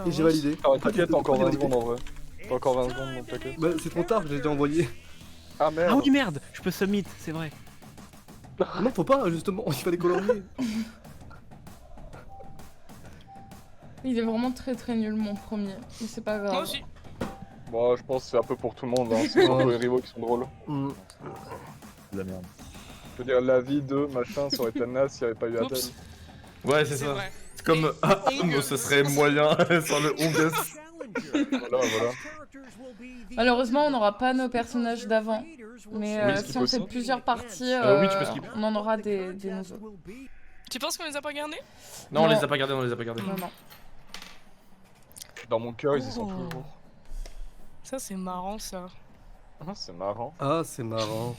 Et j'ai validé. T'inquiète, encore 20 secondes en vrai. T'as encore 20 secondes donc t'inquiète. Bah, c'est trop tard, j'ai déjà envoyé. Ah merde. Ah oui merde, je peux submit, c'est vrai. Non, faut pas, justement, il fallait colorier. Il est vraiment très nul mon premier, mais c'est pas grave. Moi aussi. Bon, je pense que c'est un peu pour tout le monde, hein. C'est surtout les rivaux qui sont drôles. De la merde. Je veux dire, la vie de machin, ça aurait été naze s'il n'y avait pas eu Adèle. Oups. Ouais, c'est ça. vrai. C'est comme. Ah, mais ce serait moyen sans le Ongus. Voilà. Malheureusement, on n'aura pas nos personnages d'avant, mais Oui, si on fait plusieurs parties, oui, tu peux skip. on en aura des nouveaux. Tu penses qu'on les a pas gardés? Non, on Non. les a pas gardés, on les a pas gardés. Non, non. Dans mon cœur, ils y sont toujours. Ça, c'est marrant, ça. Ah, c'est marrant. Ah, c'est marrant.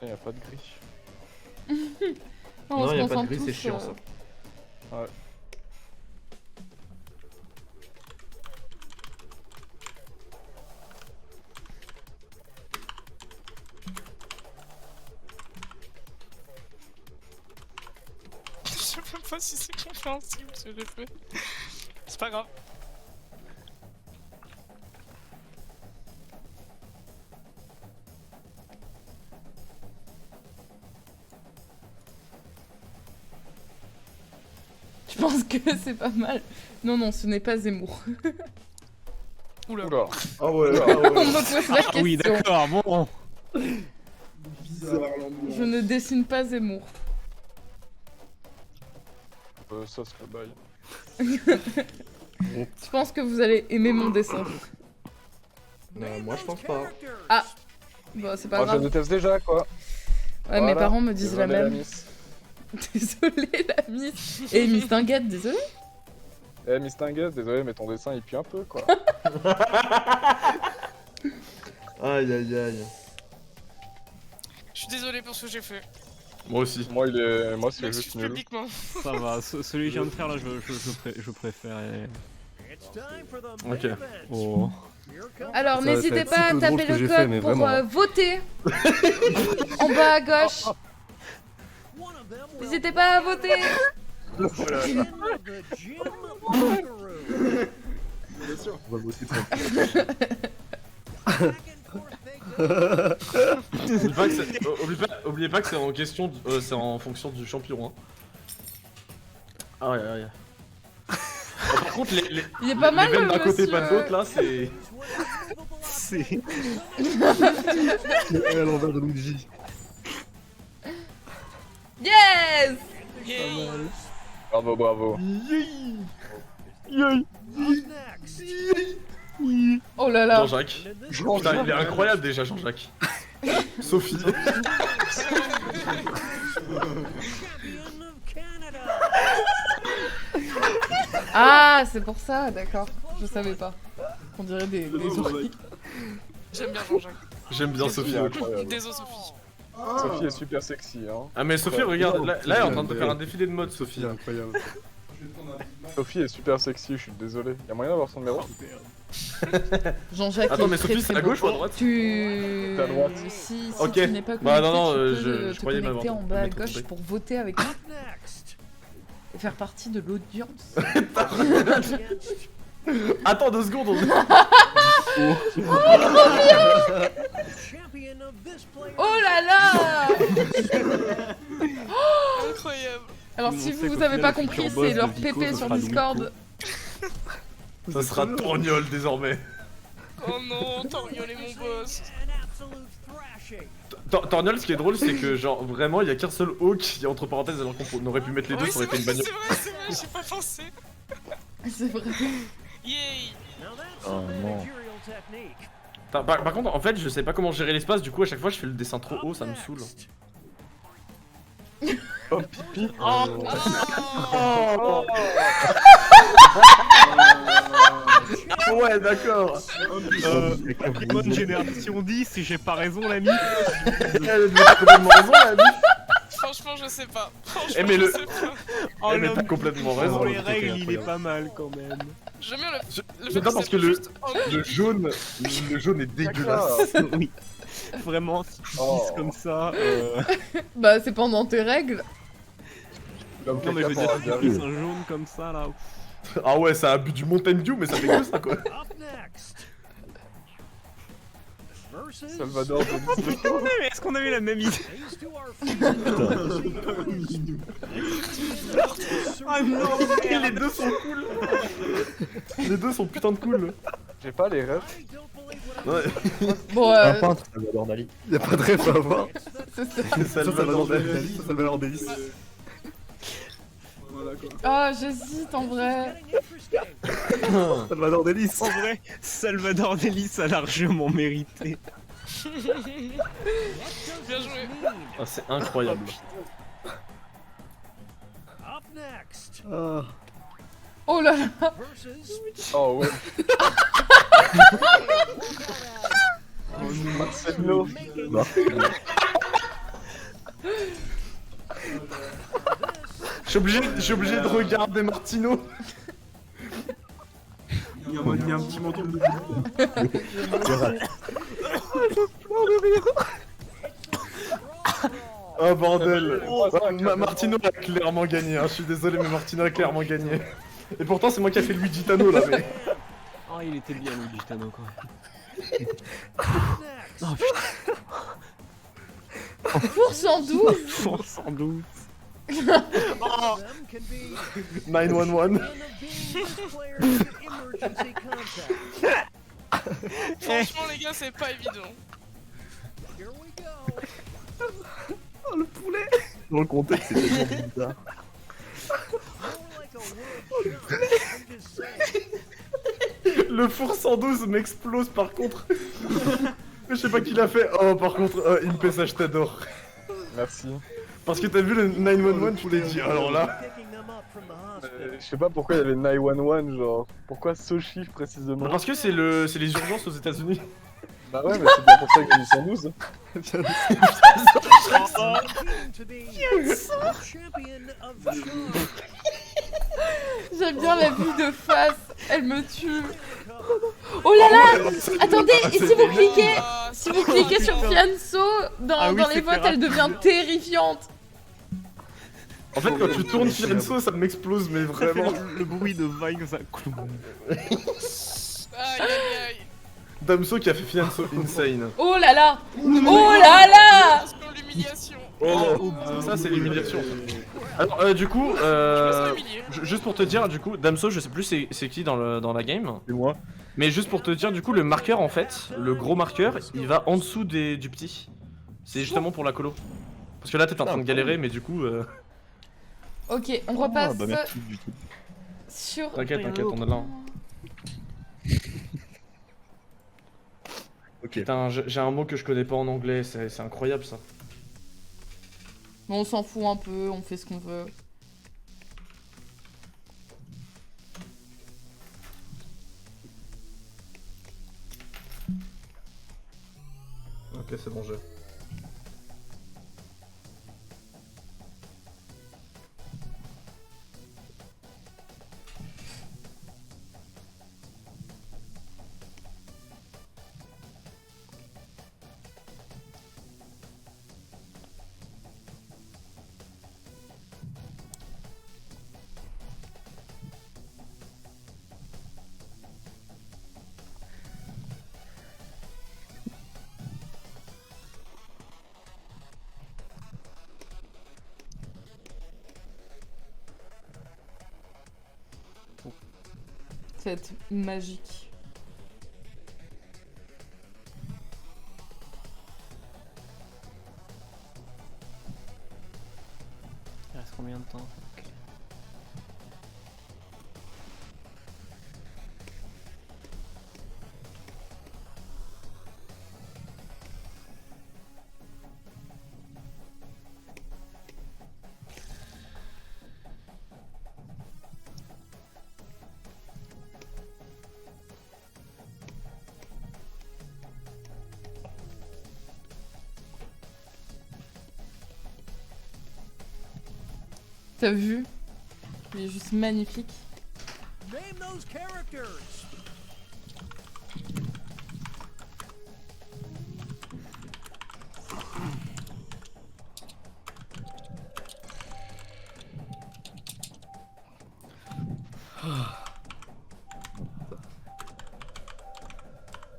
Il n'y a pas de grille. On Non, se y a pas de concentre gris, c'est tous, chiant ça. Ouais. Je sais même pas si c'est compréhensible ce que j'ai fait. C'est pas grave. Je pense que c'est pas mal. Non, non, ce n'est pas Zemmour. Oula. Oula. Ah ouais, On me pose la question. Oui d'accord, bon. Bizarre, l'ambiance. Je ne dessine pas Zemmour. Ça serait bail. Je pense que vous allez aimer mon dessin. Non, moi je pense pas. Ah, bon, c'est pas Moi, je grave. déteste déjà, quoi. Ouais, mes parents me disent la Désolé, même. Miss. Désolé, la Miss. Et Miss Tinguette, désolé. Eh, Miss Tinguette, désolé, mais ton dessin il pue un peu, quoi. Aïe aïe aïe. Je suis désolé pour ce que j'ai fait. Moi aussi. Moi, c'est M'excuse juste nul. publiquement. Ça va, celui que je viens de faire là, je préfère. Ok. Oh. Alors, Ça va n'hésitez être pas à si peu drôle taper ce que le j'ai code fait, mais pour vraiment. voter en bas à gauche. N'hésitez pas à voter. Bien sûr. On va voter pour. Oubliez pas que c'est en question, c'est en fonction du champion. Hein. Ah ouais, ouais. Par contre, Il est pas mal, les veines d'un côté, monsieur. pas de l'autre, là, c'est. C'est. Et à l'envers de Luigi. Yes. Yay. Bravo, bravo. Oh là là. Jean-Jacques. Putain, il est incroyable déjà, Jean-Jacques. Sophie. Ah, c'est pour ça, d'accord. Je savais pas. On dirait des oreilles. J'aime bien Jean-Jacques. J'aime bien Sophie. Incroyable. Désolé Sophie. Sophie est super sexy, hein. Ah mais Sophie, regarde, là elle est en train de faire un défilé de mode, Sophie. C'est incroyable. Sophie est super sexy, je suis désolé. Y'a moyen d'avoir son numéro? Jean-Jacques Attends, est mais très, Sophie, très c'est à beau. gauche ou à droite? Tu... à droite. Si Ok. tu n'es pas connecté, Bah, non, tu peux je te croyais connecter m'avoir en bas à m'être gauche trompé. pour voter avec nous et faire partie de l'audience. Attends 2 secondes, on... Oh là là. Incroyable. Alors Nous, si on sait vous qu'au avez final, pas le compris, futur boss c'est leur de Vico, PP ce sur sera Discord. Ça sera Tourniol désormais. Oh non, Torniol est mon boss. Torniol, ce qui est drôle, c'est que genre vraiment il y a qu'un seul O qui est entre parenthèses alors qu'on aurait pu mettre les deux, Oui, ça aurait c'est été vrai, une c'est bagnole. vrai, c'est vrai, j'ai pas pensé. C'est vrai. Yay. Oh non. Par contre, en fait, je sais pas comment gérer l'espace, du coup à chaque fois je fais le dessin trop haut, ça me saoule. Oh pipi. Oh. Ah ouais, d'accord. Pokémon Génération 10, j'ai pas raison, l'ami. Elle a complètement raison, la vie. Franchement, je sais pas. Franchement, Eh, mais le- je sais pas. Oh, Eh, mais t'as l'homme complètement qui raison. prend les le truc règles, est il est incroyable. pas mal quand même. J'aime bien le fait J'adore parce que c'est juste en le jaune est dégueulasse. Oui. Vraiment, si tu Oh. glisses comme ça. Bah c'est pendant tes règles. L'homme Non, mais je veux caca dire, pour la si tu glisses gueule. un jaune comme ça là. Ah ouais, ça a bu du Mountain Dew, mais ça fait que ça quoi. Salvador Dali. Mais est-ce qu'on a eu la même idée? Ah non, Les deux sont cool. Les deux sont putain de cool. J'ai pas les refs. Ouais, Bon, Un peintre, Salvador Dali. Y'a pas de rêve à avoir. c'est ça. c'est Ça va Salvador leur Dali. ça va leur délice. Voilà quoi. Ah, j'hésite en vrai. Ça va leur délice. En vrai, Salvador Dali a largement mérité. Bien joué. Ah, c'est incroyable. Ah. Oh là là. Oh ouais. Marcelo. Je suis obligé de regarder Martino. Il y a un petit manteau de Oh bordel. Martino a clairement gagné, hein. Je suis désolé mais Martino a clairement gagné. Et pourtant c'est moi qui a fait Luigi Tano là mais... Oh, il était bien Luigi Tano quoi. Pour 112. Pour 112. 911. Franchement, les gars, c'est pas évident. Dans le contexte, c'était tellement bizarre. Le four 112 m'explose par contre. Je sais pas qui l'a fait. Oh par contre, Impesa je t'adore. Merci. Parce que t'as vu le 911, tu t'es dit alors là. Je sais pas pourquoi il y avait 911, genre. Pourquoi ce chiffre précisément? Parce que c'est les urgences aux États-Unis. Bah ouais, mais c'est bien pour ça que j'ai mis 112. J'aime bien la vue de face. Elle me tue. Oh là là. Attendez, et si vous cliquez, Ah, si vous cliquez sur Fianso dans, Ah oui, dans les c'est votes, plus elle devient terrifiante. En fait quand tu tournes Fianso ça m'explose mais Ça fait vraiment. le bruit de vague comme ça. Aïe aïe aïe. Damso qui a fait Fianso insane. Oh là là. Oh là là. Attention, l'humiliation. Oh, ça c'est l'humiliation. Alors du coup, Je me serais humilié. juste pour te dire du coup, Damso je sais plus c'est qui dans la game. C'est moi. Mais juste pour te dire du coup le marqueur en fait, le gros marqueur, il va en dessous du petit. C'est justement pour la colo. Parce que là t'es en train de galérer mais du coup... Ok, on repasse Ah bah merci du tout. sur. T'inquiète, on est là. Ok. Putain, j'ai un mot que je connais pas en anglais, c'est incroyable ça. Bon, on s'en fout un peu, on fait ce qu'on veut. Ok, c'est bon, j'ai. Ça va être magique. Il reste combien de temps? T'as vu? Il est juste magnifique. Name those characters.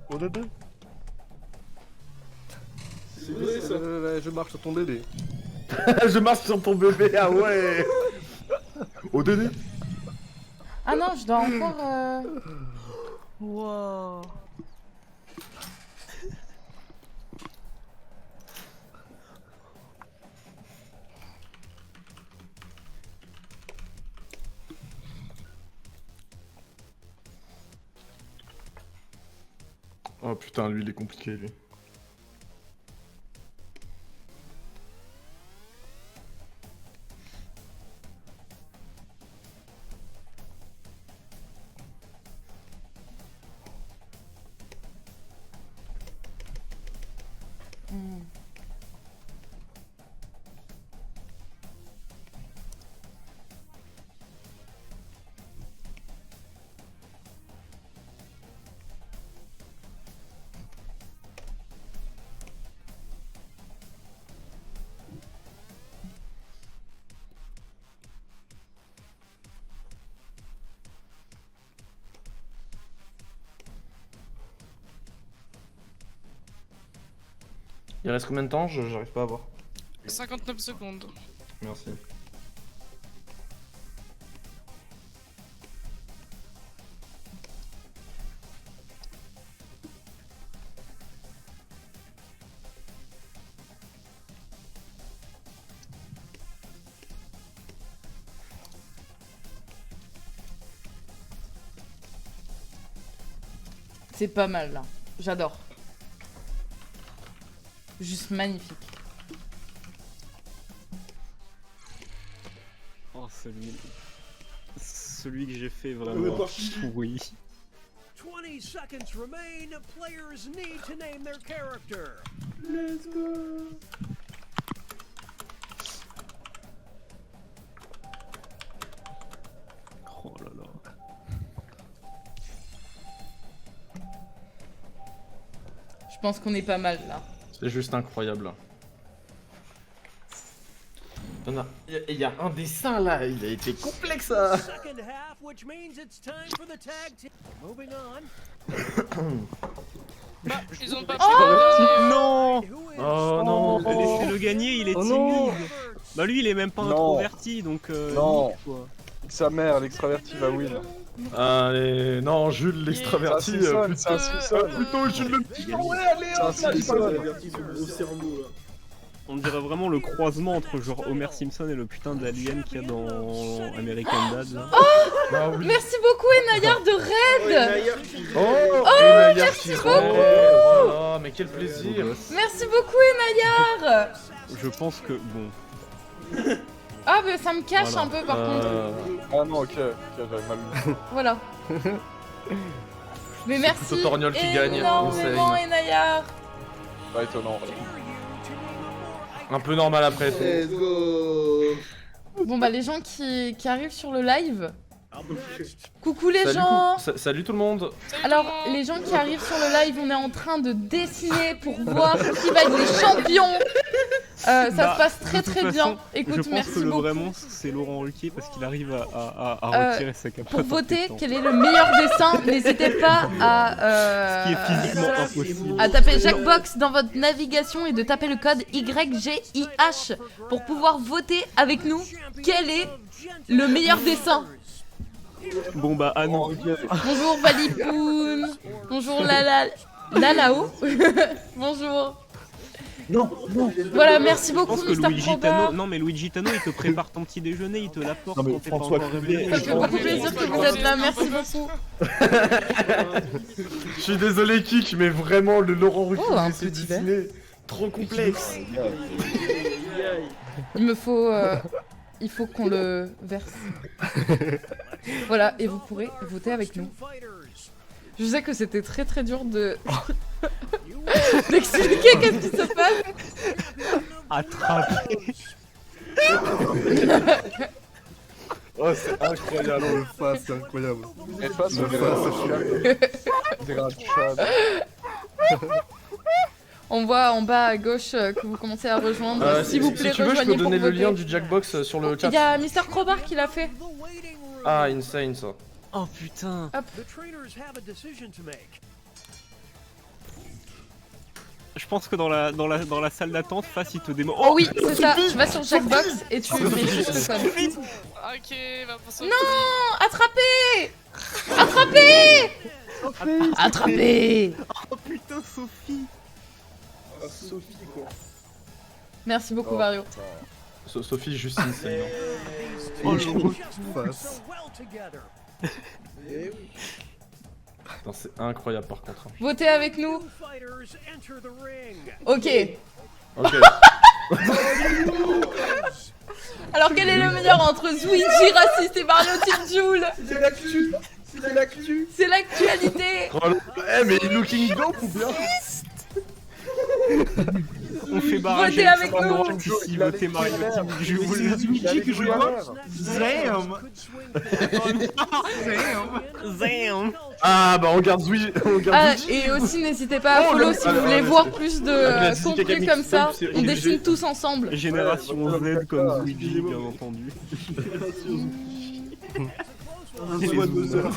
Au Dédé. C'est vrai ça. Je marche sur ton Dédé. Je marche sur ton bébé, ah ouais. Au Dédé. Ah non, je dois encore... Wow. Oh putain, lui il est compliqué lui. Il reste combien de temps? J'arrive pas à voir. 59 secondes. Merci. C'est pas mal là. J'adore. Juste magnifique. Oh, celui que j'ai fait vraiment pourri. 20 seconds remain. Players need to name their character. Let's go. Oh là là. Je pense qu'on est pas mal là. C'est juste incroyable. Il y a un dessin là, il a été complexe ça. Second half, which means it's time for the tag team. Moving on. Bah, ils ont pas Non. Oh non. Laissez-le gagner, il est Oh timide. non. Bah lui il est même pas Non. introverti donc Non. quoi. Sa mère, l'extraverti va win. Allez, non, Jules l'extraverti. C'est un Simpson. Plutôt Jules le petit. Ouais, allez, C'est un Simpson. Au cerveau là. On dirait vraiment le croisement entre genre Homer Simpson et le putain d'alien qu'il y a dans American Dad. Là. Ah oui. Merci beaucoup Enayar de Raid. Merci beaucoup. Oh, mais quel plaisir. Merci beaucoup Enayar. Je pense que bon. Ah bah ça me cache Voilà. un peu par contre. Ah non, ok, j'avais mal lu. Voilà. Mais merci plutôt Torgnol qui gagne, énormément insane. Enayar. Pas étonnant. Un peu normal après. Let's go. Bon bah les gens qui arrivent sur le live. Coucou les Salut, gens. Salut tout le monde. Alors les gens qui arrivent sur le live, on est en train de dessiner pour voir qui va être les champions. Ça se passe très De toute très façon, bien. Écoute, je pense merci que le beaucoup. vrai monstre c'est Laurent Ruquier parce qu'il arrive à retirer sa capote. Pour en voter pétant. quel est le meilleur dessin, n'hésitez pas à Ce qui est physiquement impossible. à taper Jackbox dans votre navigation et de taper le code YGIH pour pouvoir voter avec nous quel est le meilleur dessin. Bon bah, ah non. Bonjour Valipoun. Bonjour Lalao. Bonjour. Non, non. Voilà, merci Je beaucoup pense que Mister Luigi Proba. Tano, non mais Luigi Tano il te prépare ton petit déjeuner, il te l'apporte Non, mais quand t'es pas François encore Cluzet, réveillé. Ça me fait beaucoup plaisir que vous êtes là, merci beaucoup. Je suis désolé Kik, mais vraiment le Laurent Ruquier Oh, un c'est petit verre. dessiné trop complexe. Il faut qu'on le verse. Voilà, et vous pourrez voter avec nous. Je sais que c'était très très dur de d'expliquer qu'est-ce qui se passe. Attrapé. Oh, c'est incroyable. Le face, c'est incroyable. Et face Le au face, On voit en bas à gauche que vous commencez à rejoindre. S'il vous plaît, si tu veux, je peux rejoignez pour donner le voter. lien du Jackbox sur le chat. Il y a Mister Crowbar qui l'a fait. Ah, insane ça. Oh putain. Je pense que dans la salle d'attente, face il te démo. Oh oui, c'est ça. Tu vas sur Jackbox et tu mets juste le code. Ok, va pour ça. Non, attrapez, attrapez, attrapez. Oh putain, Sophie. Ah, Sophie, quoi. Merci beaucoup Mario. Sophie juste insane. Oh, le face. Eh oui. Putain, c'est incroyable par contre. Votez avec nous. Ok. Ok. Alors quel est le meilleur entre Luigi raciste et Mario Team Joule? C'est l'actu. C'est l'actu. C'est l'actualité. Eh mais looking dope ou bien? On fait barrage. Votez avec nous. Ici, votez Mario Team Joule. C'est Luigi que je vois. Zam. Zam. Ah bah on garde Luigi. Ah, et aussi n'hésitez pas à follow si vous voulez voir plus de si contenu quelqu'un comme ça. c'est On dessine tous ensemble. Génération Z comme Luigi, bien entendu. Un doigt de heures.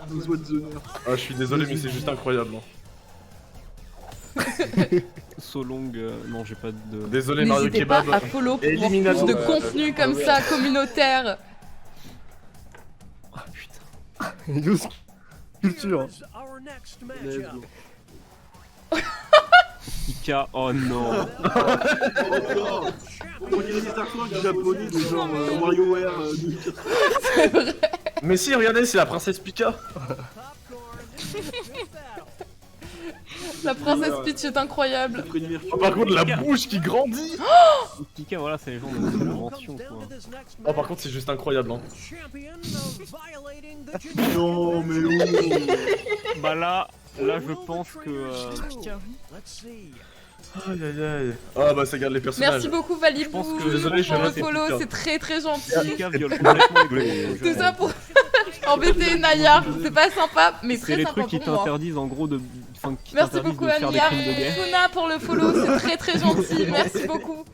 Un doigt de heures. Ah je suis désolé mais c'est juste incroyable. So long, non j'ai pas de... Désolé Mario N'hésitez pas Kebab. à follow pour voir plus Élimination. de contenu comme ça, communautaire. Oh putain. News culture. Ika, oh non. On dirait des artworks japonais de genre WarioWare 2004. Mais si regardez c'est la princesse Pika. La princesse Peach est incroyable. Oh, par contre la bouche qui grandit. Kika, voilà, c'est les gens de l'invention quoi. Oh par contre c'est juste incroyable hein. Non, mais oui. Bah là je pense que... Aïe aïe aïe. Ah bah ça garde les personnages. Merci beaucoup Valibou pense que- pour désolé, je le vais rester follow, Pika. c'est très très gentil. Kika viole complètement les Tout ça pour embêter Naya, c'est pas sympa, mais C'est très les sympa trucs qui pour moi. t'interdisent en gros de... Enfin, qui Merci t'interdisent beaucoup de faire des Amia crimes de guerre. Funa pour le follow, c'est très très gentil, merci beaucoup.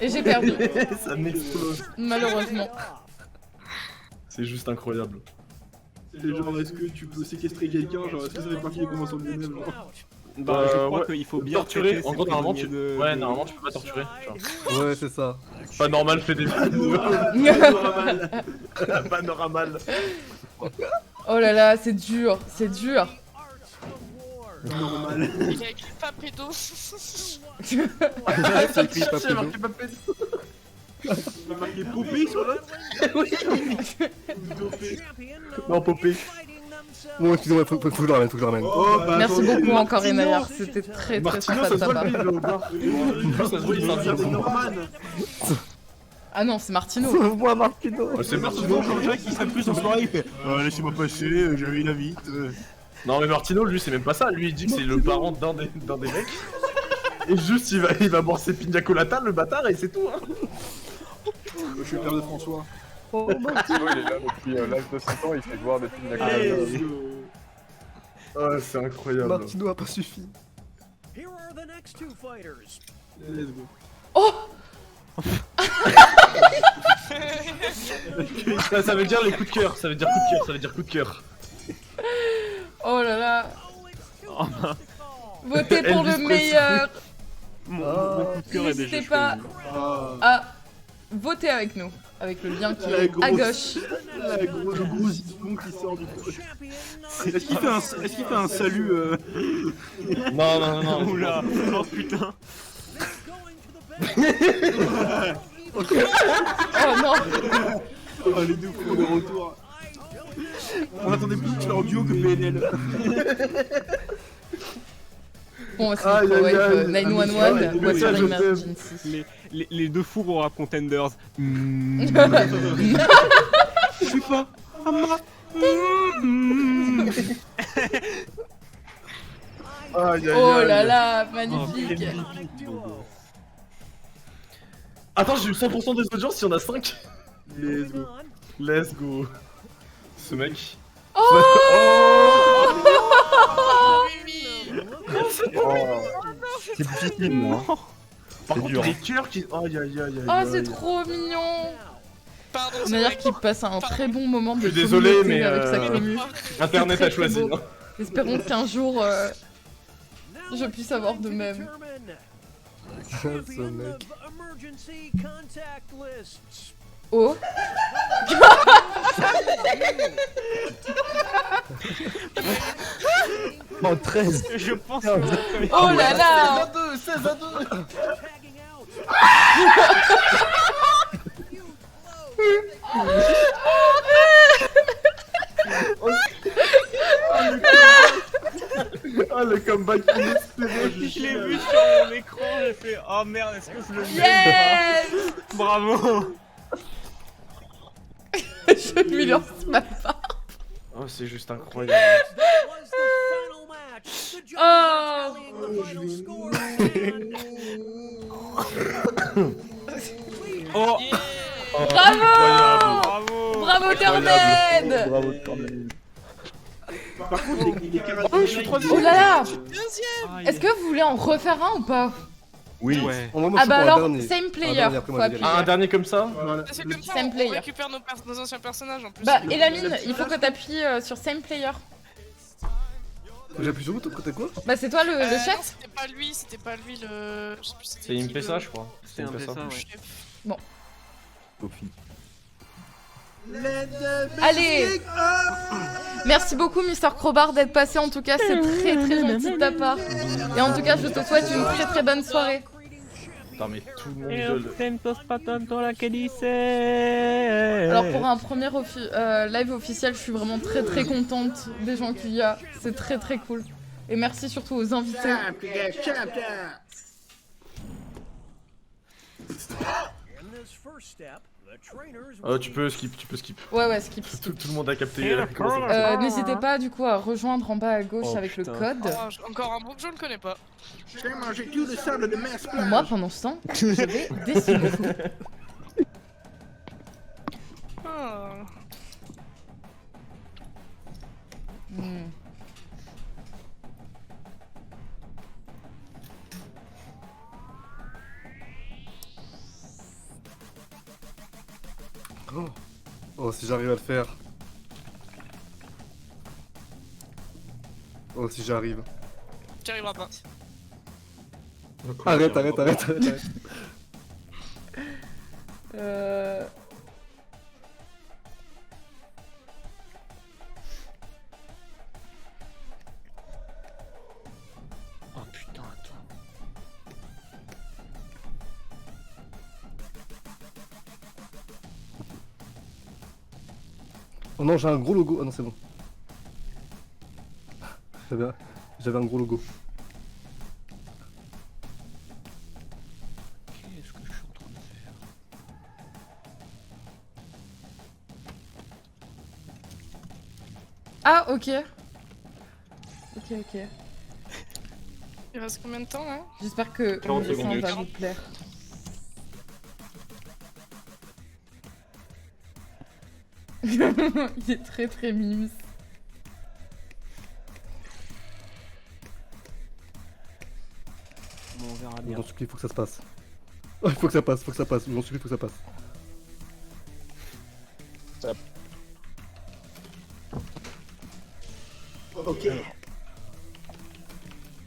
Et j'ai perdu, Ça m'explose. malheureusement. C'est juste incroyable. C'est genre, est-ce que tu peux séquestrer quelqu'un? Genre, est-ce que ça fait partie des conventions de Genève? Genre Bah je crois ouais. qu'il faut bien Torturer, traiter en ses gros normalement prisonniers tu... de... Ouais normalement tu peux pas torturer. Genre. Ouais, c'est ça. Pas normal fait des Panoramal. Oh là là, c'est dur, c'est dur. normal. Il a écrit pas pédo. C'est écrit pas pédo. Il a marqué Poupée sur l'autre. Non Popé. Bon, excusez-moi, faut que je le ramène, faut que je le ramène. Oh, bah, Merci attendez, beaucoup encore Martino. Enayar, c'était très très Martino sympa ça de se ta voit part. lui il va au bar. Ça se voit il Il vient des s'invite. Norman. Ah non, c'est Martino. Moi, Martino. Ouais, c'est Martino. Jean-Jacques qui s'amuse en soirée, il fait laissez-moi passer, j'avais une invite. Non mais Martino lui c'est même pas ça, lui il dit que c'est le parent d'un des mecs. Et juste il va boire ses pina colada le bâtard et c'est tout hein. Je suis le père de François. Oh, Martino, il est là depuis l'âge de 7 ans, il fait boire des pina coladas. Oh c'est incroyable. Martino a pas suffi. Let's go. Oh Ça veut dire les coups de cœur, ça veut dire coup de cœur, ça veut dire coup de cœur. Oh là là. Votez pour le Elvis meilleur. Mon coup de cœur est déjà N'hésitez pas choisi. Ah. à voter avec nous. avec le lien qui La est à grosse- gauche. Le gros zigon qui sort du coup. Est-ce qu'il fait un salut Non, non, non, non. Oula, oh putain. Oh non. Oh, les deux fous de retour. On attendait plus leur duo que PNL. Bon, c'est Aïe, pour aïe, wave aïe. 911, Ah, mais What's ça, Your je Emergency. Les deux fours au rap contenders. Je suis pas. Aïe, aïe, Oh là aïe. là, magnifique. Attends, j'ai eu 100% des audiences, il y en a 5. Let's go. Let's go. Ce mec. Oh C'est difficile, moi. Par contre, dur. les cœurs qui. Aïe aïe aïe aïe. Oh, c'est aïe. trop mignon. Pardon, c'est D'ailleurs, vrai. qu'il passe un très bon moment de Je suis désolé, communauté mais, avec Sacrému. Internet C'est a très, choisi. très beau. hein. Espérons qu'un jour, je puisse avoir de même. Ce mec. Oh. Oh, 13. Je pense que... Oh là là. 16 à 2. Ah, le comeback inespéré. Je l'ai vu sur mon écran, j'ai fait oh merde, est-ce que je le mets Yes. Bravo. Je lui lance ma part. Oh, c'est juste incroyable. Oh. Oh. Bravo. Bravo. Bravo Tornade. Bravo, Cornelius. Par contre, les karatés. Oh, je suis troisième. Oh là là. Deuxième. Est-ce que vous voulez en refaire un ou pas? Oui. Ouais. On va Ah bah pour un alors, dernier. same Un player. dernier, après, moi, Faut je vais appuyer. Un dernier comme ça. Voilà. C'est comme ça, Same on player. récupère nos anciens personnages en plus. Bah, Elamine, il faut que t'appuies sur same player. J'appuie sur vous, toi, côté quoi? Bah, c'est toi le Non, chef? c'était pas lui le. Je sais plus c'était C'est qui, Impesa, le- je crois. C'est un Impesa. ça, ouais. chef. Sophie. Allez. Merci beaucoup Mister Crowbar d'être passé, en tout cas c'est très très gentil de ta part. Et en tout cas je te souhaite une très très bonne soirée. Putain, mais tout le monde Et gueule. tentos patanto la que dice. Alors pour un premier live officiel, je suis vraiment très très contente des gens qu'il y a. C'est très très cool. Et merci surtout aux invités. Tu peux skip, tu peux skip. Ouais, skip. Tout le monde a capté. comment ça fonctionne. N'hésitez pas du coup à rejoindre en bas à gauche Oh, avec putain. le code. Oh, encore un groupe que je ne connais pas. J'ai mangé tout le sable de Mass Plage. Moi pendant ce temps, je vais dessiner. Ah. Hmm. Oh, si j'arrive à le faire. Oh, si j'arrive. Tu arriveras pas. Arrête. Oh putain, attends. Oh non, j'ai un gros logo. Ah non, c'est bon. J'avais un gros logo. Qu'est-ce que je suis en train de faire? Ah ok. Ok. Il reste combien de temps là? J'espère que 40 le dessin secondes. va vous plaire. Il est très très mimes. Bon, on verra Je bien. m'en supplie, faut que ça se passe. Oh, il faut que ça passe. Je m'en supplie, faut que ça passe. Ok.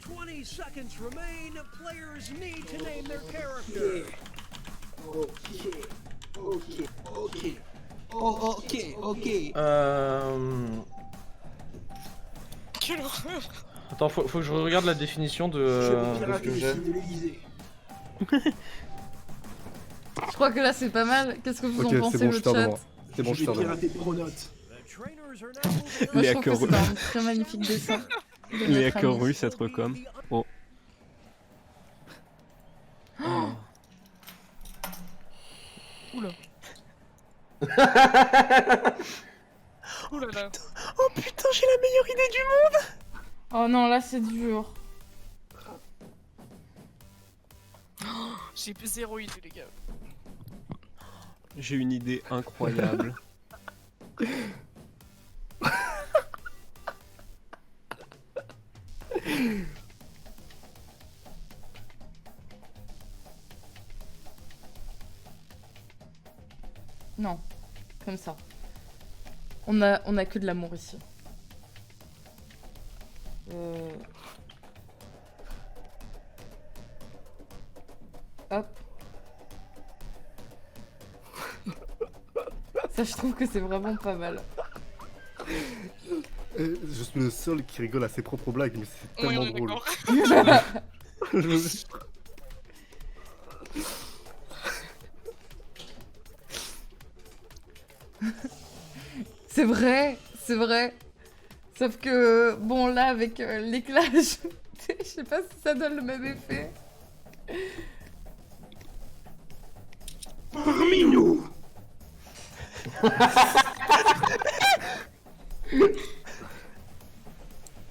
20 seconds remain. Players need to name their character. Ok. Oh, ok. Quelle horreur. Attends, faut que je regarde la définition de ce que j'ai. Je crois que là c'est pas mal. Qu'est-ce que vous Ok, en pensez c'est bon, le je perds de chat? moi. C'est bon, je perds de moi. Moi Les je trouve que hackers c'est un très magnifique dessin. de Les notre hackers ami. russes, être comme. Oh. Oula. Oh là là. Oh putain, j'ai la meilleure idée du monde. Oh non, là c'est dur. J'ai zéro idée, les gars. J'ai une idée incroyable. Non, comme ça. On a que de l'amour ici. Hop. Ça, je trouve que c'est vraiment pas mal. Je suis le seul qui rigole à ses propres blagues, mais c'est Oui, tellement on est drôle. d'accord. C'est vrai, c'est vrai. Sauf que, bon, là, avec l'éclat, je sais pas si ça donne le même effet. Parmi nous.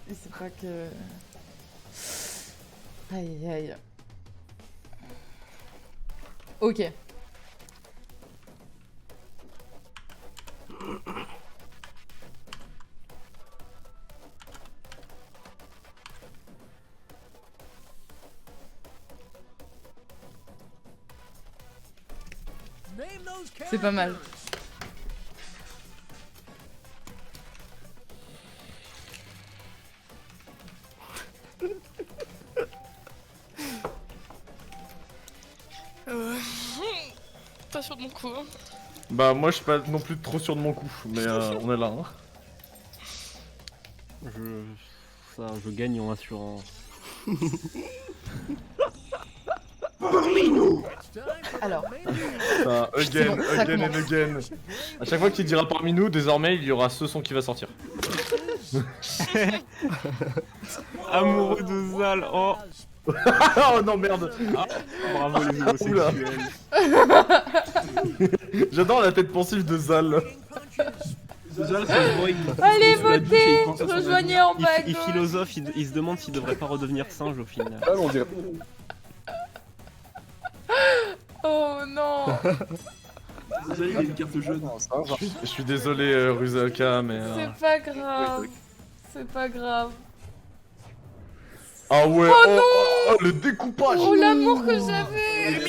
Et c'est pas que... Aïe, aïe. Ok. C'est pas mal. Pas sûr de mon coup. Hein. Bah moi je suis pas non plus trop sûr de mon coup, mais on est là. Hein. Je gagne en assurance. Alors. Again, bon, ça again and commence. again. À chaque fois qu'il dira parmi nous, désormais il y aura ce son qui va sortir. Amoureux de Zal, oh. Oh non merde. Bravo les homosexuels. J'adore la tête pensive de Zal. Zal, ça se voit, il- Allez, il se fait la douche et votez! il pense à son Rejoignez avenir. en bas à Il gauche. philosophe, il se demande s'il devrait pas redevenir singe au final. Ah, on dirait. Oh non! Zal, il a une carte jaune. Je suis désolé Rusalka, mais... C'est pas grave. C'est pas grave. Ah ouais, Oh non oh, le découpage. Oh l'amour que j'avais!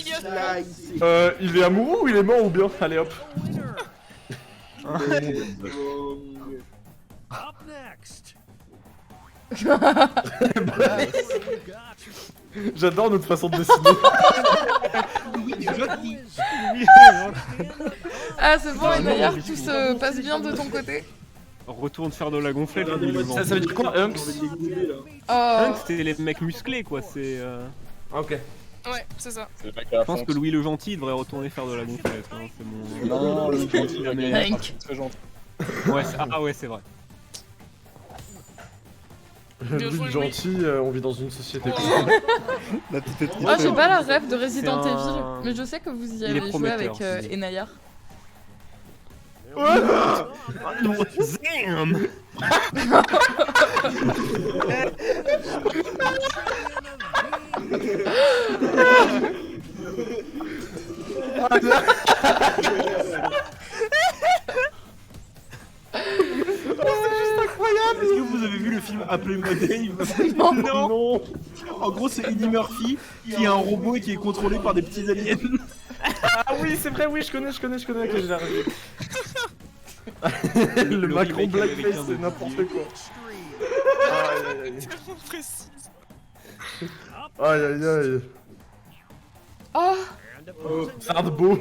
Il est amoureux ou il est mort ou bien? Allez hop. Up next. J'adore notre façon de dessiner. Ah c'est bon, et d'ailleurs tout se passe bien de ton côté? Retourne faire de la gonflette. lui, le Ça veut dire quoi, Hunks? Oh. Hunks, c'était les mecs musclés quoi, c'est... Ok. Ouais, c'est ça. Je pense que Louis le Gentil devrait retourner faire de la gonflette, hein. C'est mon... Non, le gentil, mais... Hank. très gentil. Ouais, ah ouais, c'est vrai. Louis le gentil, on vit dans une société. La petite équipe. Oh j'ai pas la rêve de Resident C'est un- Evil, mais je sais que vous y Il est avez joué prometteur, avec ce jeu. Enayar. Zam. Est-ce que vous avez vu le film Appelez-moi Dave? Non. En gros, c'est Eddie Murphy qui est un robot et qui est contrôlé par des petits aliens. Ah oui, c'est vrai, oui, je connais, que j'ai arrivé. Le Macron remake Blackface, américain c'est de n'importe Didier. quoi. Tellement précis. Aïe aïe aïe. Oh Sardbo.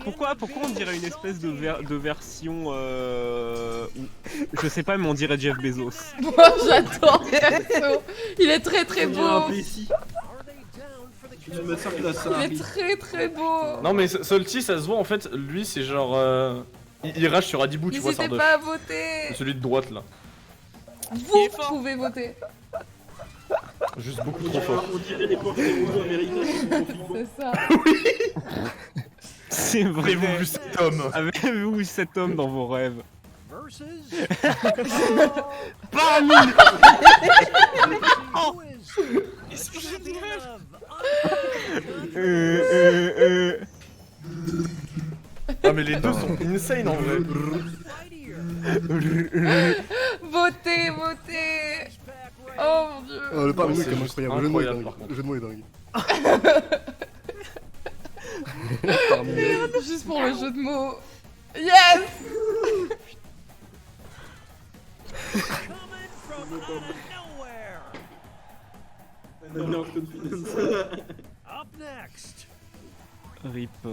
Pourquoi on dirait une espèce de version je sais pas, mais on dirait Jeff Bezos. Moi j'adore perso. Il est très très On dirait un beau. Pessi. Je me sers que la Il Sarri. est très très beau. Non mais Salty, ça se voit en fait, lui c'est genre... il rage sur Adibou, tu vois, N'hésitez Sardoche. pas à voter. Celui de droite là. Vous pouvez voter. Juste beaucoup trop fort. On dirait les portes des américains qui sont confiants. C'est ça. C'est vrai. Avez-vous vu cet homme? Avez-vous vu cet homme dans vos rêves? Bam. Oh. Ils sont géniaux. Ah mais les deux sont insane en vrai. Votez, votez. Oh mon dieu. Oh, le parmi c'est comme juste incroyable. Le jeu de mots est incroyable, dingue. par contre. Le jeu de mots est dingue. Juste pour le jeu de mots. Yes. Ambiance confidence. Up next. Rip. The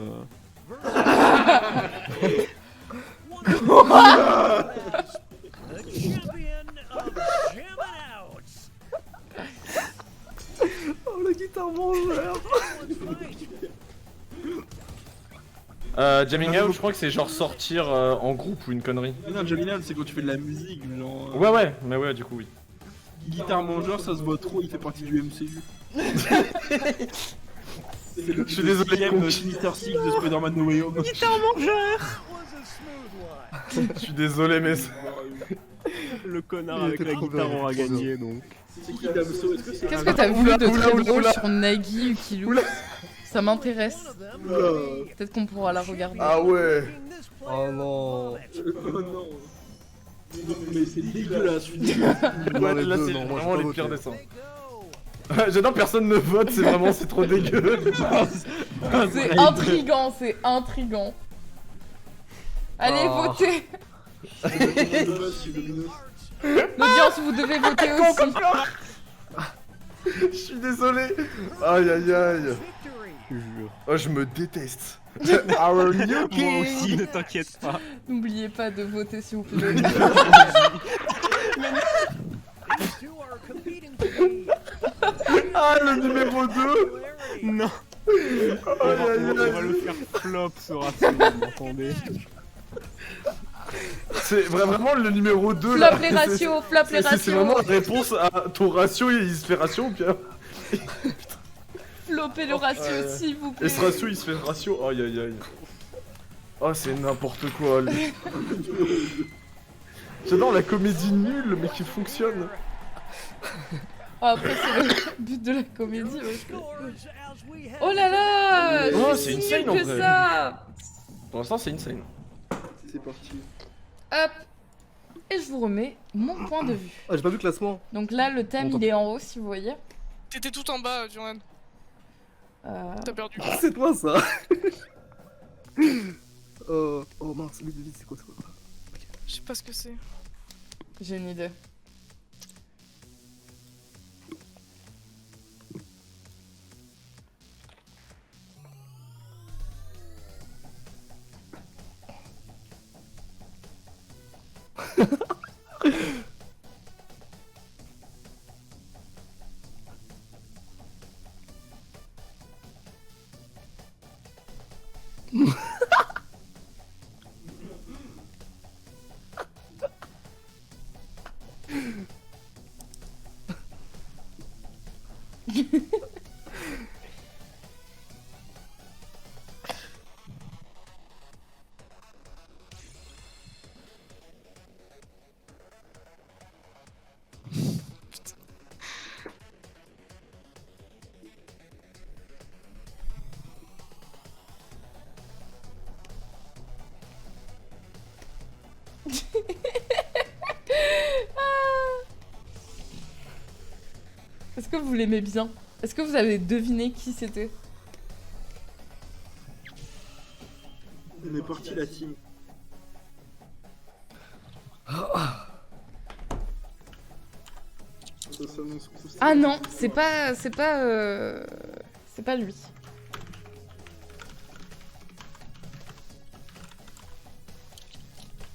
champion of Jamming Out. Oh, la guitare mangeur. Jamming Out, je crois que c'est genre sortir en groupe ou une connerie. Mais non, Jaminal, c'est quand tu fais de la musique, genre. Ouais, mais ouais, du coup, oui. Guitare mangeur, ça se voit trop, il fait partie du MCU. Je suis désolé, le Sinister Six de Spider-Man No Way Home. Guitare mangeur. Je suis désolé, mais... Le connard Il avec était la trop guitare bien, aura trop bien. gagné donc. C'est qui Damso? Est-ce que c'est Qu'est-ce que t'as vu de oula, très oula, drôle oula. sur Nagui Ukilou? Ça m'intéresse. Oula. Peut-être qu'on pourra la regarder. Ah ouais. Oh non. Oh non. Mais c'est dégueulasse, je suis dégueu. Ouais, les là deux, c'est non, moi, j'ai vraiment pas les voté. pires dessins. J'adore, personne ne vote, c'est vraiment, c'est trop dégueu. C'est intriguant, c'est intriguant. Allez, Oh. votez. Je suis Dominos. L'audience, vous devez voter aussi. Je suis désolé. Aïe aïe aïe. Je jure. Oh, je me déteste. Our new Moi king. aussi, ne t'inquiète pas. N'oubliez pas de voter, s'il vous plaît. These two are competing to be Ah, le numéro 2. Non. Aïe aïe On va aïe. le faire flop ce ratio, vous m'entendez? C'est vraiment le numéro 2 Flop les ratios, flop les C'est vraiment ratios. la réponse à ton ratio, il se fait ratio, puis Flopez le ratio, s'il vous plaît. et ce ratio, il se fait ratio. Aïe aïe aïe. Oh, c'est n'importe quoi. J'adore la comédie nulle, mais qui fonctionne. Oh, après, c'est le but de la comédie. Oh là là. Oh, je c'est suis insane, nulle en que vrai. ça. Pour l'instant, c'est insane. C'est parti. Hop. Et je vous remets mon point de vue. Ah, j'ai pas vu le classement. Donc là, le thème, Bon, il est en haut, si vous voyez. T'étais tout en bas, Johan. T'as perdu. C'est toi ça. Oh mince, vite, c'est quoi ça? Je sais pas ce que c'est. J'ai une idée. Est-ce que vous l'aimez bien? Est-ce que vous avez deviné qui c'était? On est parti la team. Ça s'annonce croustillant. Ah non, c'est pas C'est pas lui.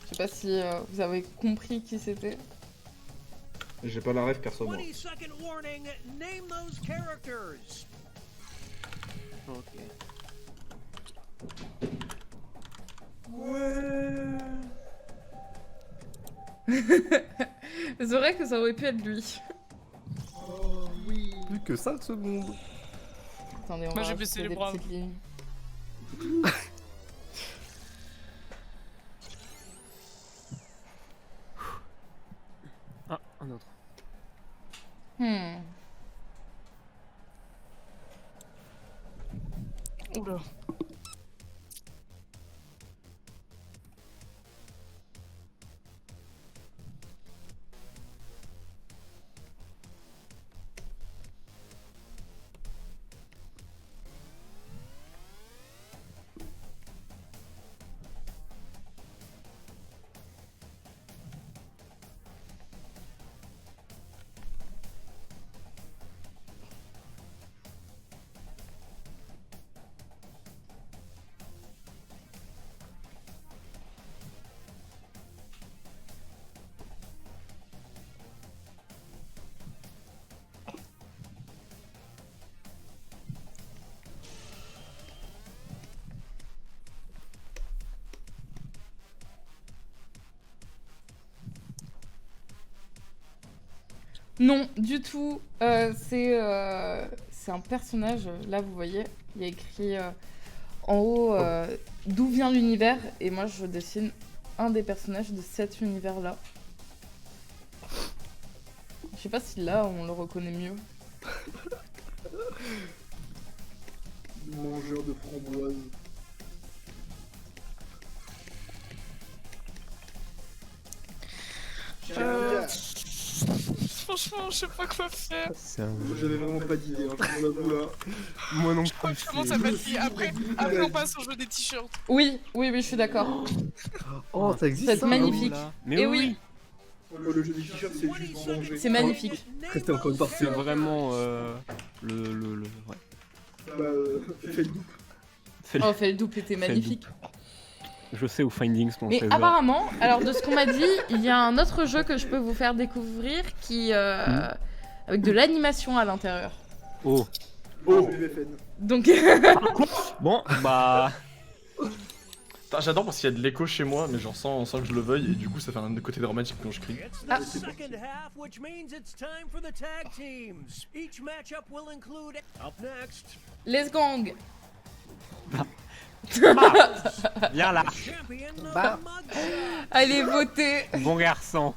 Je sais pas si vous avez compris qui c'était. J'ai pas la rêve perso. 20-second warning. Name those characters. Ok. C'est vrai que ça aurait pu être lui. Plus que 5 secondes. Attendez, on Moi, va j'ai baissé rajouter les des bras. petites lignes. Ah, un autre. Oula. Non, du tout. C'est un personnage. Là, vous voyez, il y a écrit en haut d'où vient l'univers. Et moi, je dessine un des personnages de cet univers-là. Je sais pas si là, on le reconnaît mieux. Mangeur de framboises. Franchement, je sais pas quoi faire. J'avais vraiment pas d'idée, hein, je l'avoue là. Moi non Je crois que je commence à fatiguer. Après, on passe au jeu des t-shirts. Oui, je suis d'accord. Oh, ça existe C'est ça magnifique. Mais Et oui, Le jeu des t-shirts, c'est juste pour manger. C'est magnifique. C'était encore une partie. c'est vraiment ouais. Bah, fais le double. Oh, fait le double était magnifique. Je sais où Findings mon Mais trésor. apparemment, alors de ce qu'on m'a dit, il y a un autre jeu que je peux vous faire découvrir qui avec de l'animation à l'intérieur. Oh. Oh, BFN. Donc Bon, bah. Putain, j'adore parce qu'il y a de l'écho chez moi, mais genre sans que je le veuille, et du coup ça fait un côté dramatique quand je crie. It's the second half, which means it's time for the tag teams. Each matchup will include. Up next, les gangs. Viens là. champion of Bah. the mugshot. Allez voter. Bon garçon.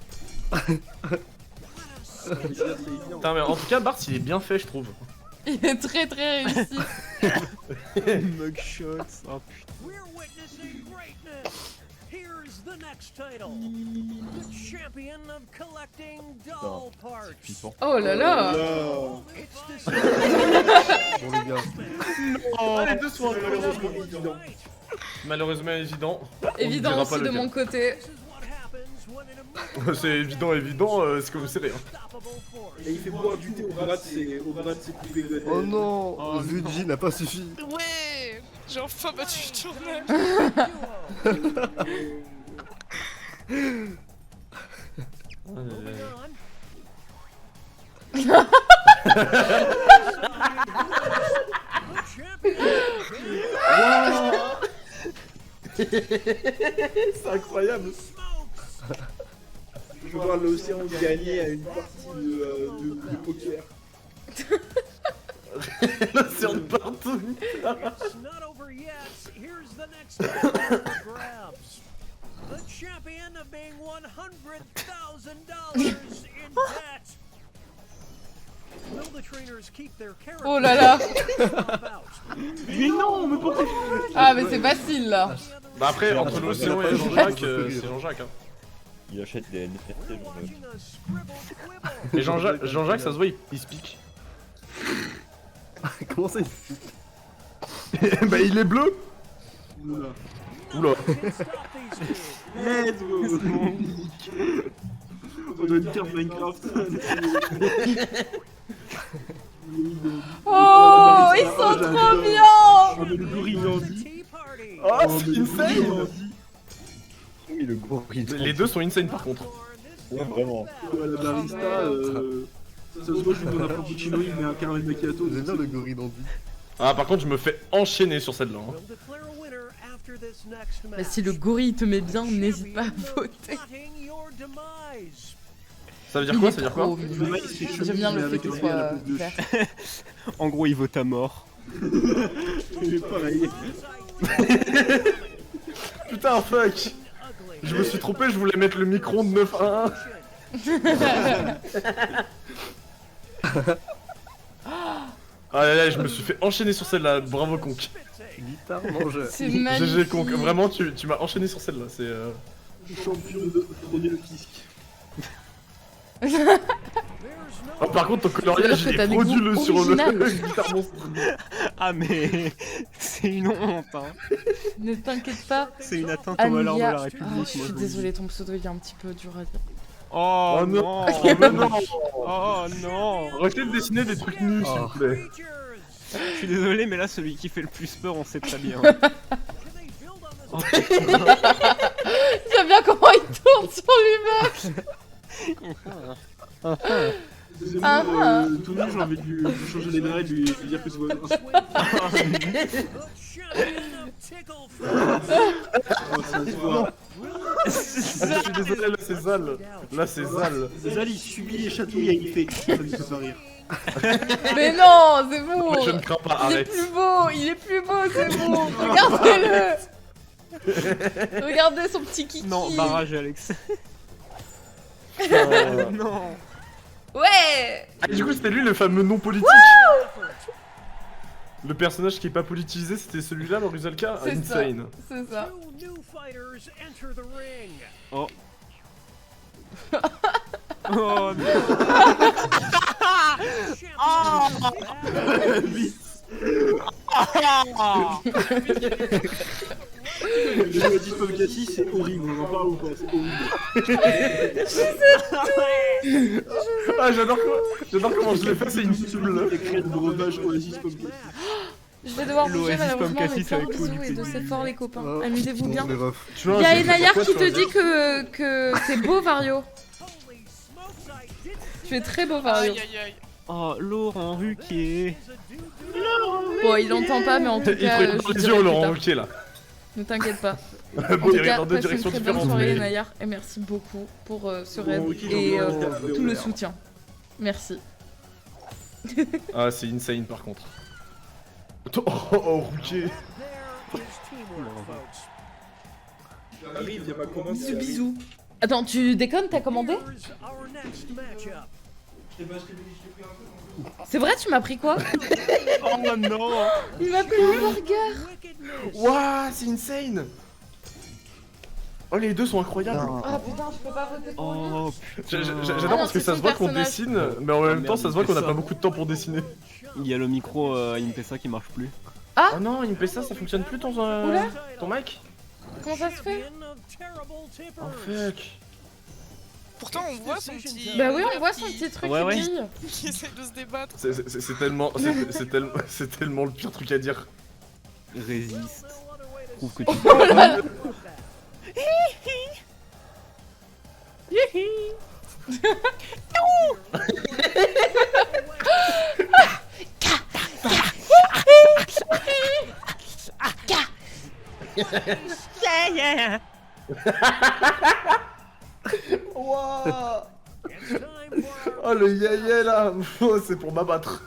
Putain, mais en tout cas, Bart il est bien fait, je trouve. Il est très très réussi. Mugshots. Oh putain. We're witnessing greatness. Here's the next title. The champion of collecting doll parts. Oh là là. It's Bon les gars. Ah, les deux sont Malheureusement évident. malheureusement évident. Évident dira pas aussi de lequel. mon côté. This is what happens when an C'est évident, c'est comme c'est rien. unstoppable force. Et il fait boire du thé au bras de ses coupés de Oh non, Zuji n'a pas suffi. Ouais, j'ai enfin battu le tournage. Moving on. The champion C'est incroyable. smokes. Je vois l'océan gagner à une partie de poker. L'océan de partout. It's not over yet. Here's the next title for grabs. The champion of being $100,000 in debt. Will the trainers keep their character? Oh là là. Mais non, mais pourquoi? Ah mais c'est facile là. Bah après, entre l'océan et Jean-Jacques, c'est Jean-Jacques. Hein. Il achète des NFT. Jean-Jacques. Watching a scribble quibble. Et Jean-Jacques, ça se voit, il se pique. Comment ça il se Bah il est bleu. Oula. Oula. Can't stop these two. Let's go. On doit dire Minecraft. Oh, ils sont trop bien. Oh, mais le gorille Nandi. Oh, Oh, c'est mais le gorille insane. Nandi. Oui, le gorille. Les deux sont insane par contre. Ouais, vraiment. Ouais, la barista, ça se voit, je lui donne un frappuccino, il met un caramel macchiato. J'aime bien le gorille Nandi. Ah, par contre, je me fais enchaîner sur celle-là. hein. Mais si le gorille te met bien, n'hésite pas à voter. Ça veut dire quoi? Ça veut dire quoi? Le maïs, c'est J'aime chemise, bien mais le fait avec qu'il un riz à la soit place de vert. En gros, il vote à mort. Il est pareil. Putain, fuck. Je me suis trompé, je voulais mettre le micro de 9 à 1. Ah là là, je me suis fait enchaîner sur celle-là, bravo Conk. Guitare mangeur. C'est GG magnifique. Conk, vraiment tu m'as enchaîné sur celle-là, c'est Champion de trôner le fisc. Oh, par contre ton coloriage C'est-à-dire que il t'as est des frauduleux goûts sur le originaux. guitare monstre. Ah mais c'est une honte hein. Ne t'inquiète pas. C'est une atteinte aux valeurs de Alia. la République. Ah, je moi, suis je vous le désolée, ton pseudo il est un petit peu dur à dire. dis. Oh, Oh non. non. Oh mais non. Oh non. Arrêtez de dessiner des trucs nus s'il vous plaît. Je suis désolé mais là celui qui fait le plus peur on sait très bien. Oh, J'aime bien comment il tourne sur lui-même. C'est bon, Ah. tout nu, j'ai envie de lui changer les draps et de lui dire que c'est bon. Oh, ça se voit. Je suis désolé, là c'est Zal. Là c'est Zal. Zal, il subit les chatouilles et il fait. Ça lui fait pas rire. Mais non, c'est bon. Je ne crains pas, Il est arrête. plus beau, il est plus beau, c'est bon. Regardez-le. Regardez son petit kiki. non, barrage Alex. Non. Ouais. Ah, du coup c'était lui le fameux non politique. Le personnage qui est pas politisé c'était celui-là, le Rusalka. C'est ça. Insane. C'est ça. Oh. Oh non. Le jeu à 10 pommes Cathy, c'est horrible, on en parle ou pas? C'est horrible. Ah j'adore comment je l'ai fait, c'est une cible. Écrit de breuvage Oasis pommes Cathy. Je vais devoir bouger L'Oasis malheureusement, Pomme mais Cassis plein de avec bisous Louis et de Dupuis. c'est fort les copains. Oh, Amusez-vous bien. les refs. Tu vois, Il y a j'ai fait Enayar quoi qui sur te un dit que c'est beau Vario. Tu es très beau Vario. Aïe aïe aïe. Oh, Laurent Ruquier. Bon, il entend pas, mais en tout Il cas, faut je les lui yeux dirai au plus Laurent tard. Ruquier là. Ne t'inquiète pas. En Bon, tout il cas, est dans deux passe une directions très bonne différentes. soirée mais- Nayar et merci beaucoup pour ce Bon, raid ok, et j'en ai tout le un. soutien. Merci. Ah c'est insane par contre. Oh Ruquier. Arrive, y'a ma commande. Bisous bisous. Attends, tu déconnes, t'as commandé? C'est vrai, tu m'as pris quoi? Oh non. Il m'a pris le burger. Waouh, c'est insane. Oh les deux sont incroyables. Ah putain, je peux pas voter pour lui. Oh putain. J'adore Ah non, parce que c'est ça son se voit qu'on personnage. dessine, mais en même temps ça se voit qu'on a ça. pas beaucoup de temps pour dessiner. Il y a le micro Impesa qui marche plus. Oh non, il me fait ça fonctionne plus ton Oula. ton mic. Comment ça se fait? Oh fuck. Pourtant on voit son petit. Bah oui, on voit son petit truc Ouais, qui ouais. brille. Qui essaie de se débattre. C'est tellement c'est tellement le pire truc à dire. Résiste. Prouve que tu Oh là là. Oh le yaya là, oh, c'est pour m'abattre.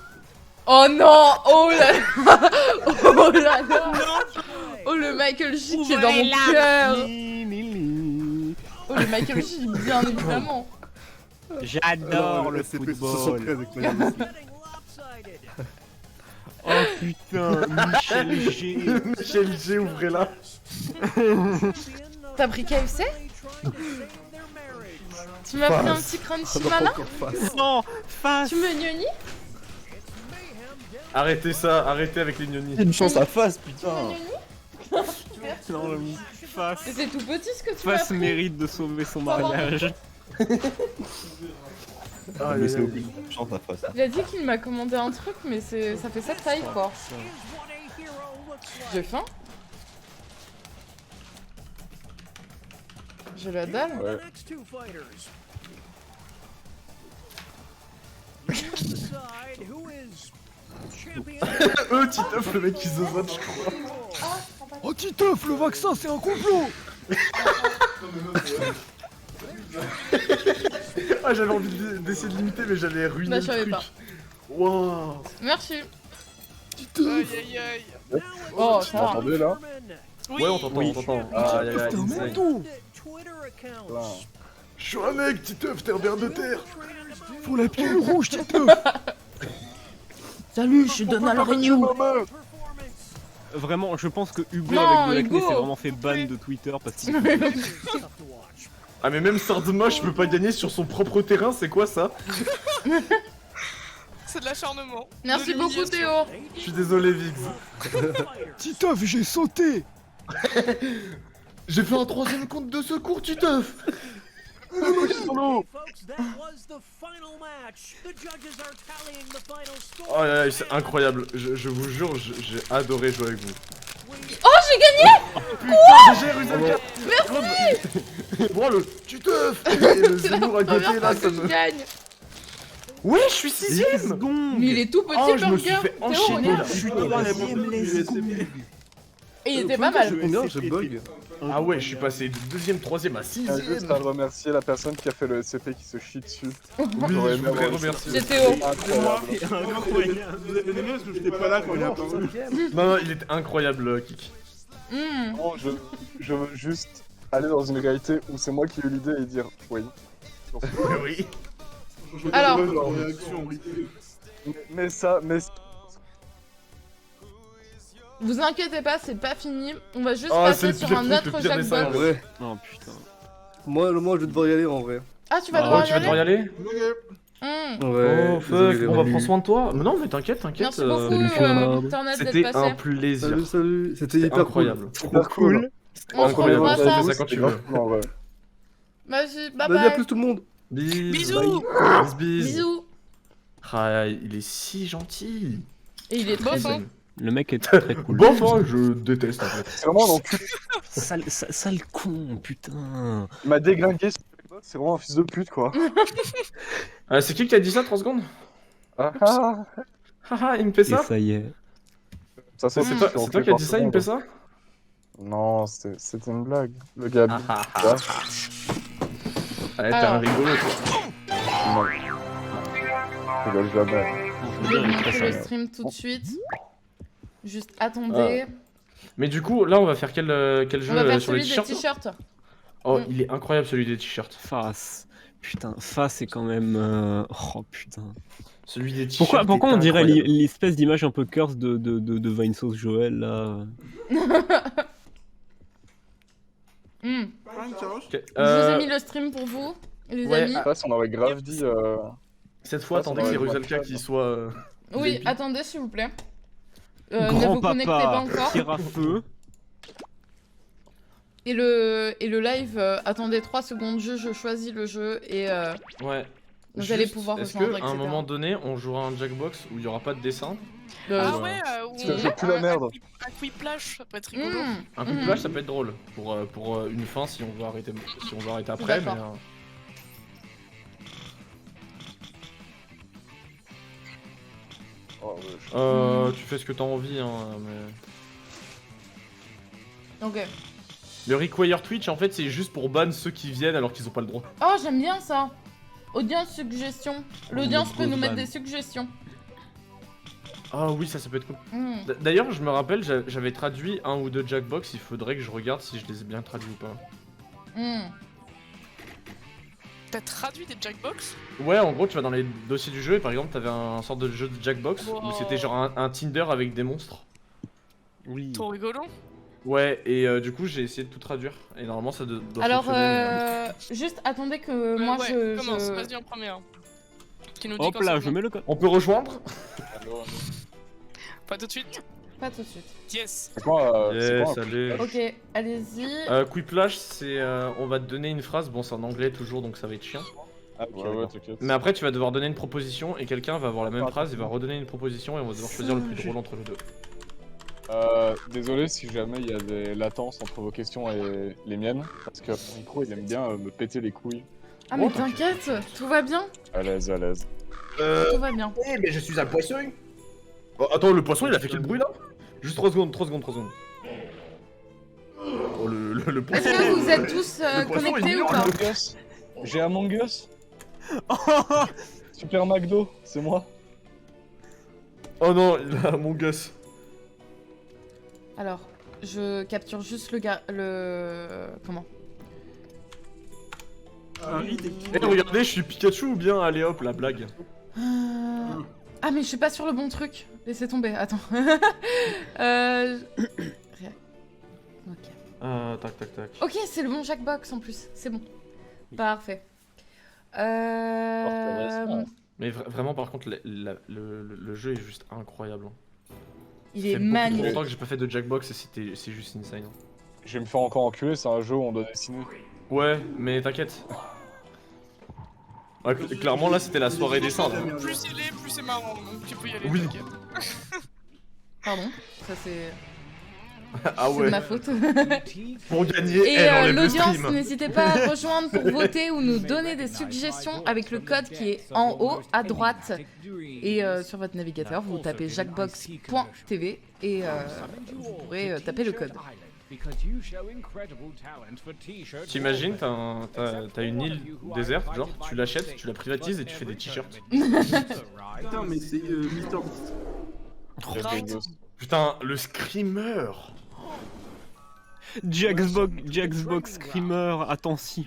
Oh non! Oh là là! Oh là là! Oh le Michael J qui est dans mon cœur! Oh le Michael J, bien évidemment! J'adore le SCP football. 73 avec la musique. Oh putain, Michel G. Michel G, ouvrez-la. T'as pris KFC? Tu m'as pris un petit crunchy malin? Encore face. Non, face. Tu me gnognis? Arrêtez ça, arrêtez avec les gnognis. Une chance à face, putain. Non, face. Mais c'est tout petit ce que tu m'as Face pris! mérite de sauver son mariage. Ah, Mais c'est aïe, au aïe. Chante la face. Il a dit qu'il m'a commandé un truc, mais ça fait cette taille quoi. J'ai faim. J'ai la dalle. Ouais. Titeuf, le mec qui zozote, je crois. Oh Titeuf, le vaccin c'est un complot. Ah, j'avais envie d'essayer de l'imiter, mais j'allais ruiner Bah, le je savais truc. pas. Waouh. Merci. Aïe aïe aïe. Oh, Vous ça va. m'entendez là? Ouais, on t'entend, on t'entend. Ah, Aïe, aïe, aïe, Putain, mon insane. tout. Voilà. Je suis un mec, Titeuf, t'es un ver de terre. Faut la pilule rouge, Titeuf. Salut, je suis Donald Renew. Vraiment, je pense que Hugo Non, avec de l'acné Hugo. s'est vraiment fait ban de Twitter parce qu'il. Ah, mais même Sardmoche peut pas gagner sur son propre terrain, c'est quoi ça? C'est de l'acharnement. Merci De beaucoup l'humiliation. Théo. Je suis désolé, Vix. Titeuf, j'ai sauté. J'ai fait un troisième compte de secours, Titeuf. Oh là là, c'est incroyable. Je vous jure, j'ai adoré jouer avec vous. Oh, j'ai gagné. Putain, GG, Rusalka. Merci. Bon, le Titeuf. Et le Zemmour à côté, là, ça me... gagne. Ouais, je suis 6ème. Mais il est tout petit, Oh, je me suis Burger. fait Théo, enchaîner, regarde. là. Je suis troisième, Et il était pas mal. Combien j'ai bug? Ah ouais, je suis passé de 2ème, 3ème à Je tiens juste 6ème. à remercier la personne qui a fait le SCP qui se chie dessus. Oui, J'aurais je aimé voudrais avoir remercier. C'est Théo. Incroyable. Vous avez aimé parce que j'étais pas là quand il a apparu. Non, non, il était incroyable, Kik. Hmm. Non, je veux juste aller dans une réalité où c'est moi qui ai eu l'idée et dire oui. Oui. Alors. Réaction, oui. Mais ça, Vous inquiétez pas, c'est pas fini. On va juste Oh, c'est passer le sur pire un truc, autre En le pire message. Jackbox. vrai. Oh putain. Moi, je vais devoir y aller en vrai. Ah, tu vas Ah devoir ouais, y tu vas devoir y aller. aller? Hmm. Ouais. Oh fuck, on va prendre soin de toi. Mais non, mais t'inquiète. Merci beaucoup, Internet, d'être C'était un passé. plaisir. Salut, salut. C'était C'était hyper incroyable. super cool. On se revoit ça. Fais ça quand tu veux. Non, ouais. Vas-y, bye Vas-y, à bye. plus tout le monde. Bisous. Bis. Bisous. Ah, il est si gentil. Et il est très Bof, hein. bon. Le mec est très cool. Bon, enfin, je déteste en fait. C'est vraiment un enculé. Sale con, putain. Il m'a déglingué sur Xbox, c'est vraiment un fils de pute quoi. C'est qui a dit ça 3 secondes? Ah ah. Haha, il me fait Et ça? ça y est. Ça C'est toi qui a dit ça, il me fait ça? Non, c'était une blague. Le gars. Ah, tu vois. Ouais, t'es un rigolo toi. Non. Je rigole jamais. Je vais boucler le stream tout de suite. Juste attendez. Mais du coup, là, on va faire quel jeu On va faire sur les celui des t-shirts? t-shirts. Oh, Mm. il est incroyable celui des t-shirts. Face. Putain, face c'est quand même. Oh putain. Celui des t-shirts. Pourquoi est on dirait incroyable. l'espèce d'image un peu curse de Vinesauce Joël là? Hmm. Ok, Je vous ai mis le stream pour vous, les ouais, amis. Face, on aurait grave dit. Cette fois, Ça, attendez ça que c'est va être Rusalka marquable. qui soit. Oui, débile. attendez s'il vous plaît. Ne vous connectez pas Grand-papa encore. tire à feu. Et le live, attendez 3 secondes, je choisis le jeu et Ouais. vous allez pouvoir Est-ce rejoindre, qu'à un etc. moment donné, on jouera un Jackbox où il y aura pas de dessin? Ah Ouais. ouais, Ça pue la merde. un quiplash, ça peut être rigolo. Un coup de flash, ça peut être drôle pour une fin si on veut arrêter, après. Mais, D'accord. Oh, ouais, tu fais ce que t'as envie, hein, mais. Ok. Le require Twitch, en fait, c'est juste pour ban ceux qui viennent alors qu'ils ont pas le droit. Oh, j'aime bien ça. Audience suggestion. L'audience peut nous mettre des suggestions. Ah oui, ça peut être cool. Hmm. D'ailleurs, je me rappelle, j'avais traduit un ou deux Jackbox, il faudrait que je regarde si je les ai bien traduits ou pas. Hmm. T'as traduit des Jackbox? Ouais, en gros, tu vas dans les dossiers du jeu et par exemple, t'avais un sorte de jeu de Jackbox où Wow. c'était genre un Tinder avec des monstres. Oui. Trop rigolo. Ouais, et du coup, j'ai essayé de tout traduire et normalement, ça doit Alors, fonctionner. juste attendez que moi ouais, je. commence, vas-y en première. Qui nous dit Hop quand là, c'est je bon. mets le code. On peut rejoindre? Pas tout de suite. Pas tout de suite. Yes. C'est quoi, Yes, allez. Ok, allez-y. Quiplash, c'est on va te donner une phrase, bon c'est en anglais toujours donc ça va être chiant. Ah, ok, Ouais, d'accord. t'inquiète. Mais après, tu vas devoir donner une proposition et quelqu'un va avoir la même phrase, il va redonner une proposition et on va devoir choisir le plus drôle entre les deux. Désolé si jamais il y a des latences entre vos questions et les miennes, parce que mon micro il aime bien me péter les couilles. Ah mais t'inquiète, tout va bien. À l'aise, à l'aise. Tout va bien. Mais je suis un poisson. Oh, attends, le poisson il a fait quel bruit là? Juste 3 secondes. Oh, le poisson. Est-ce que vous êtes tous Le poisson, connectés il ou est pas? Among Us. J'ai Among Us. Super McDo, c'est moi. Oh non, il a mon gosse. Alors, je capture juste comment? Eh regardez, je suis Pikachu ou bien allez hop, la blague. Ah mais je suis pas sur le bon truc. Laissez tomber, attends. Ok. Tac. Ok, c'est le bon Jackbox en plus, c'est bon. Parfait. Mais vraiment, par contre, le jeu est juste incroyable. Il est Ça fait beaucoup trop magnifique. longtemps que j'ai pas fait de Jackbox et c'est juste insane. Je vais me faire encore enculer, c'est un jeu où on doit dessiner. Ouais, mais t'inquiète. Ouais, clairement, là, c'était la soirée dessin. Là. Plus il est, plus c'est marrant, donc tu peux y aller. Oui. t'inquiète. Pardon, ça c'est... Ah C'est de ouais. ma faute. Pour gagner, Et elle enlève le l'audience, stream. n'hésitez pas à rejoindre pour voter ou nous donner des suggestions avec le code qui est en haut à droite. Et sur votre navigateur, vous tapez jackbox.tv et vous pourrez taper le code. T'imagines, t'as une île déserte, genre, tu l'achètes, tu la privatises et tu fais des t-shirts. Putain, mais c'est Mister. Putain, le screamer. Jaxbox Screamer, attention.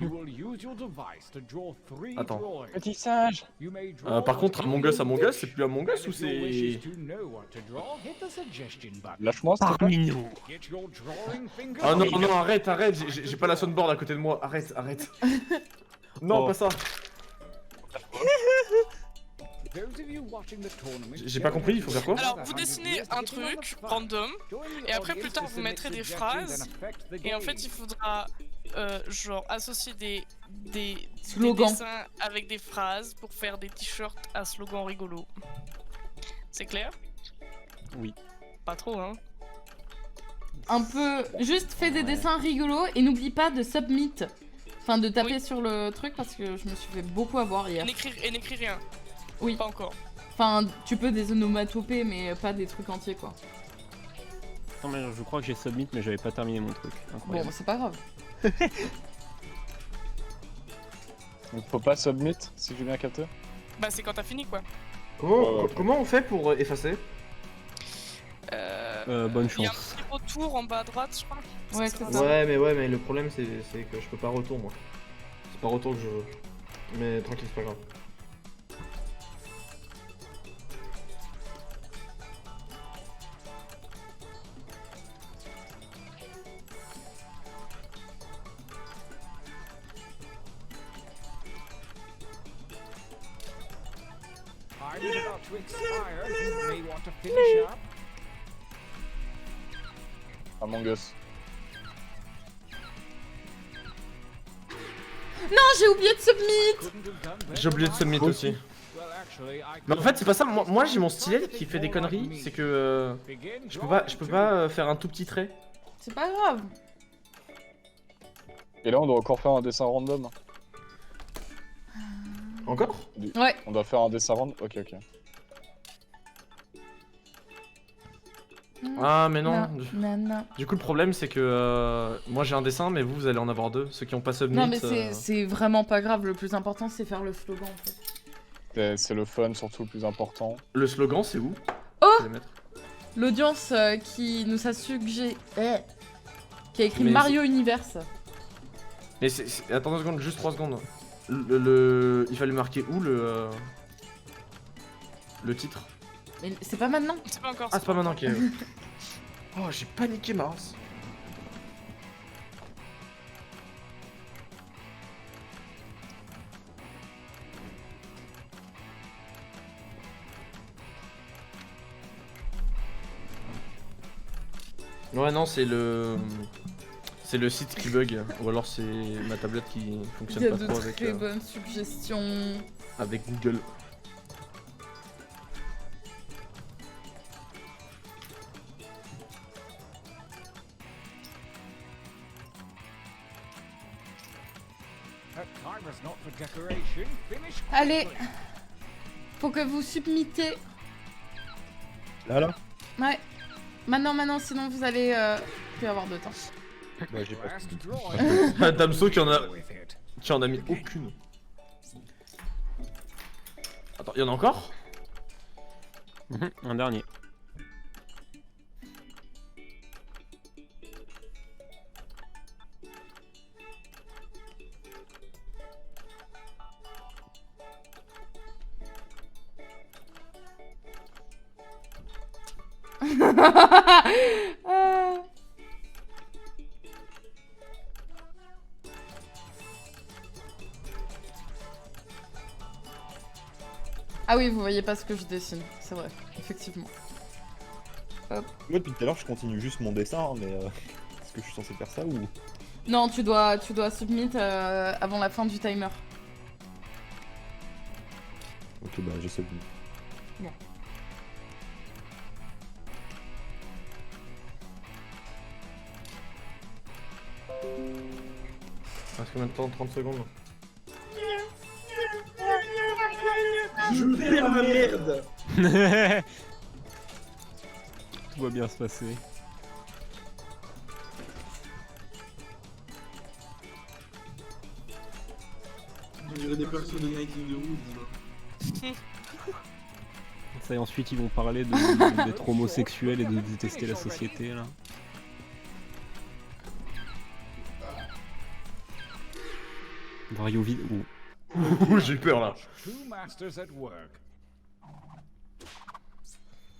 Attends. Petit singe. Par contre, Among Us, c'est plus Among Us ou c'est... Lâche-moi, s'il te plaît. Parmi nous. Ah non, arrête, j'ai pas la soundboard à côté de moi, arrête. Non, Oh. pas ça. J'ai pas compris, il faut faire quoi? Alors, vous dessinez un truc random, et après, plus tard, vous mettrez des phrases, et en fait, il faudra, genre, associer des Slogans. dessins avec des phrases pour faire des t-shirts à slogan rigolo. C'est clair? Oui. Pas trop, hein? Un peu... Juste fais des dessins rigolos et n'oublie pas de submit. Enfin, de taper sur le truc parce que je me suis fait beaucoup avoir hier. Et n'écris rien. Oui. Pas encore. Enfin, tu peux des onomatopées mais pas des trucs entiers quoi. Attends, mais je crois que j'ai submit, mais j'avais pas terminé mon truc. Bon, Incroyable. bah, c'est pas grave. Donc faut pas submit, si j'ai bien capté. Bah, c'est quand t'as fini, quoi. Comment on fait pour effacer? Bonne Il y a un chance. petit retour en bas à droite, je crois. Ouais, c'est ça. Ouais, mais le problème c'est que je peux pas retour moi. C'est pas retour que je veux. Mais tranquille, c'est pas grave. Among Us. Non, j'ai oublié de submit. J'ai oublié de submit aussi. Mais en fait, c'est pas ça. Moi j'ai mon stylet qui fait des conneries. C'est que je peux pas faire un tout petit trait. C'est pas grave. Et là on doit encore faire un dessin random. Encore? Ouais. On doit faire un dessin random. Ok. Ah mais non. Non. Du coup le problème c'est que moi j'ai un dessin mais vous allez en avoir deux. Ceux qui ont pas submit. Non mais c'est vraiment pas grave, le plus important c'est faire le slogan en fait. C'est le fun surtout le plus important. Le slogan c'est où? Oh, Je vais le mettre. l'audience qui nous a suggéré... qui a écrit Mais Mario Universe. Mais attends 2 secondes, juste 3 secondes. Il fallait marquer où le titre? Mais c'est pas maintenant. C'est pas encore. Ah c'est pas maintenant, ok. Oh j'ai paniqué ma race. Ouais non c'est le C'est le site qui bug, ou alors c'est ma tablette qui Il y fonctionne a pas de trop avec, très bonnes suggestions. avec Google. Allez, faut que vous submitez. Là Ouais. Maintenant, sinon vous allez plus avoir de temps. Bah j'ai pas fini. Damso qui en a mis aucune. Attends, il y en a encore? Un dernier. Ah. Ah oui, vous voyez pas ce que je dessine, c'est vrai, effectivement. Hop. Moi depuis tout à l'heure je continue juste mon dessin, hein, mais est-ce que je suis censé faire ça ou... Non, tu dois submit avant la fin du timer. Ok bah je sais plus. Bon. Reste combien de temps? 30 secondes. Je perds ma merde. Tout va bien se passer. On dirait des persos de Night in the Woods. Ça et ensuite ils vont parler d'être homosexuels et de détester la société là. Vario vide. J'ai eu peur là.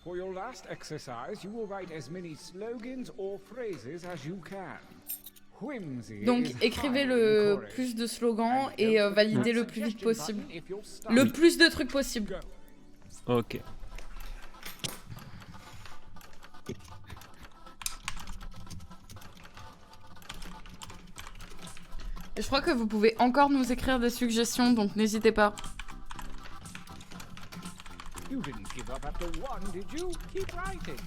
For your last exercise, you will write as many slogans or phrases as you can. Donc écrivez le plus de slogans et validez le plus vite possible. Le plus de trucs possible. Ok. Et je crois que vous pouvez encore nous écrire des suggestions, donc n'hésitez pas. You didn't give up after one, did you? Keep writing.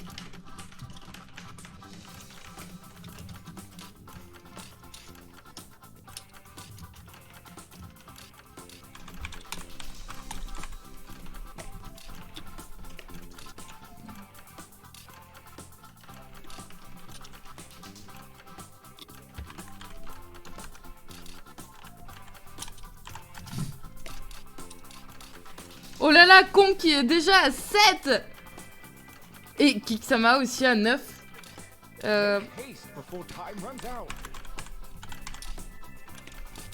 Oh là là, Con qui est déjà à 7. Et Kiksama aussi à 9.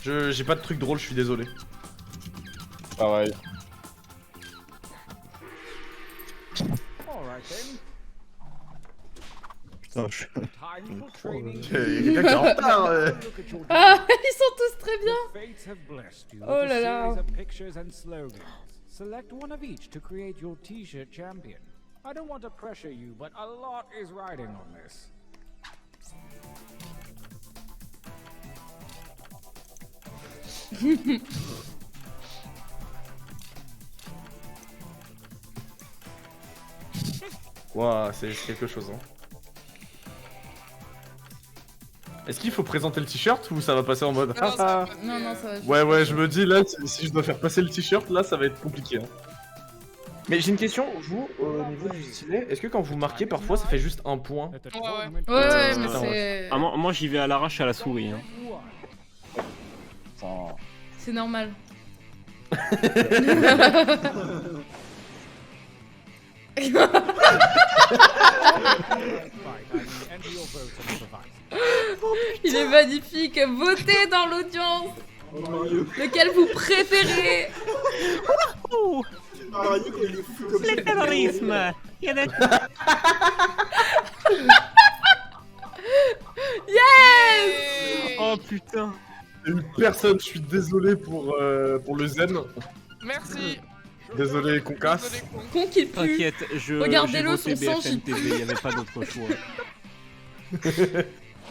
J'ai pas de truc drôle, je suis désolé. Pareil. Putain, je suis... Il y a quelqu'un qui est en retard. Ah, ils sont tous très bien. Oh là là. Select one of each to create your t-shirt champion. I don't want to pressure you, but a lot is riding on this. Ouah, c'est quelque chose, hein. Est-ce qu'il faut présenter le t-shirt ou ça va passer en mode Non, ça va. Ouais, je me dis là, si je dois faire passer le t-shirt, là, ça va être compliqué. Hein. Mais j'ai une question, vous, au niveau du stylet, est-ce que quand vous marquez, parfois, ça fait juste un point? Ouais, mais c'est... Ah, moi j'y vais à l'arrache à la souris. Hein. C'est normal. Il est magnifique. Votez dans l'audience. Lequel vous préférez? Le terrorisme. Yes. Oh putain. Une personne, je suis désolé pour le zen. Merci. Désolé, qu'on casse. Con qu'il pue. T'inquiète, Regardez-le, j'ai voté son sang, BFM TV, il n'y avait pas d'autre choix.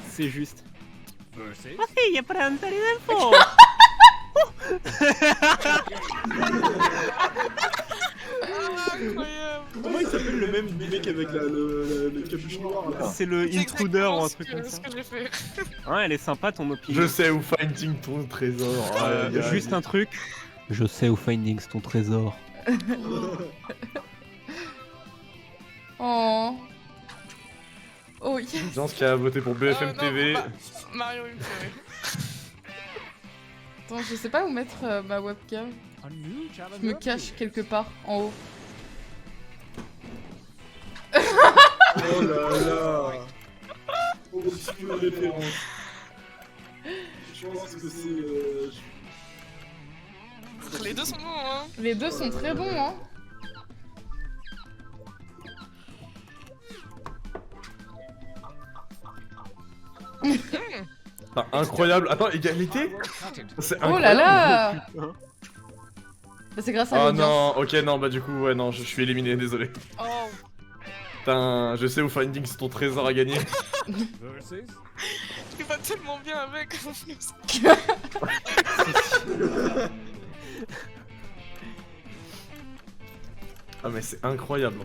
C'est juste. Così prendere del fuoco. Incroyable. Comment il s'appelle le même mec avec le capuchon noir là? C'est le C'est intruder ou un exactement truc comme ce ça. que j'ai fait. Ouais, elle est sympa ton opinion. Je sais où finding ton trésor. Juste un truc. Je sais où finding ton trésor. Oh. Oh yes. Gens qui a voté pour BFM Non, TV. bah, Mario, il me pleurait. Attends, je sais pas où mettre ma webcam. Je me cache quelque part en haut. Oh là là. Obscure référence. Je pense que c'est... Les deux sont bons, hein. Les deux sont très bons, hein. Enfin, incroyable. Attends, égalité? C'est Oh incroyable. là là. Bah, c'est grâce à Oh l'audience. non, ok, non, bah du coup, ouais, non, je suis éliminé, désolé. Oh. Putain, je sais où finding ton trésor à gagner. Tu vas tellement bien avec en plus. Ah, mais c'est incroyable.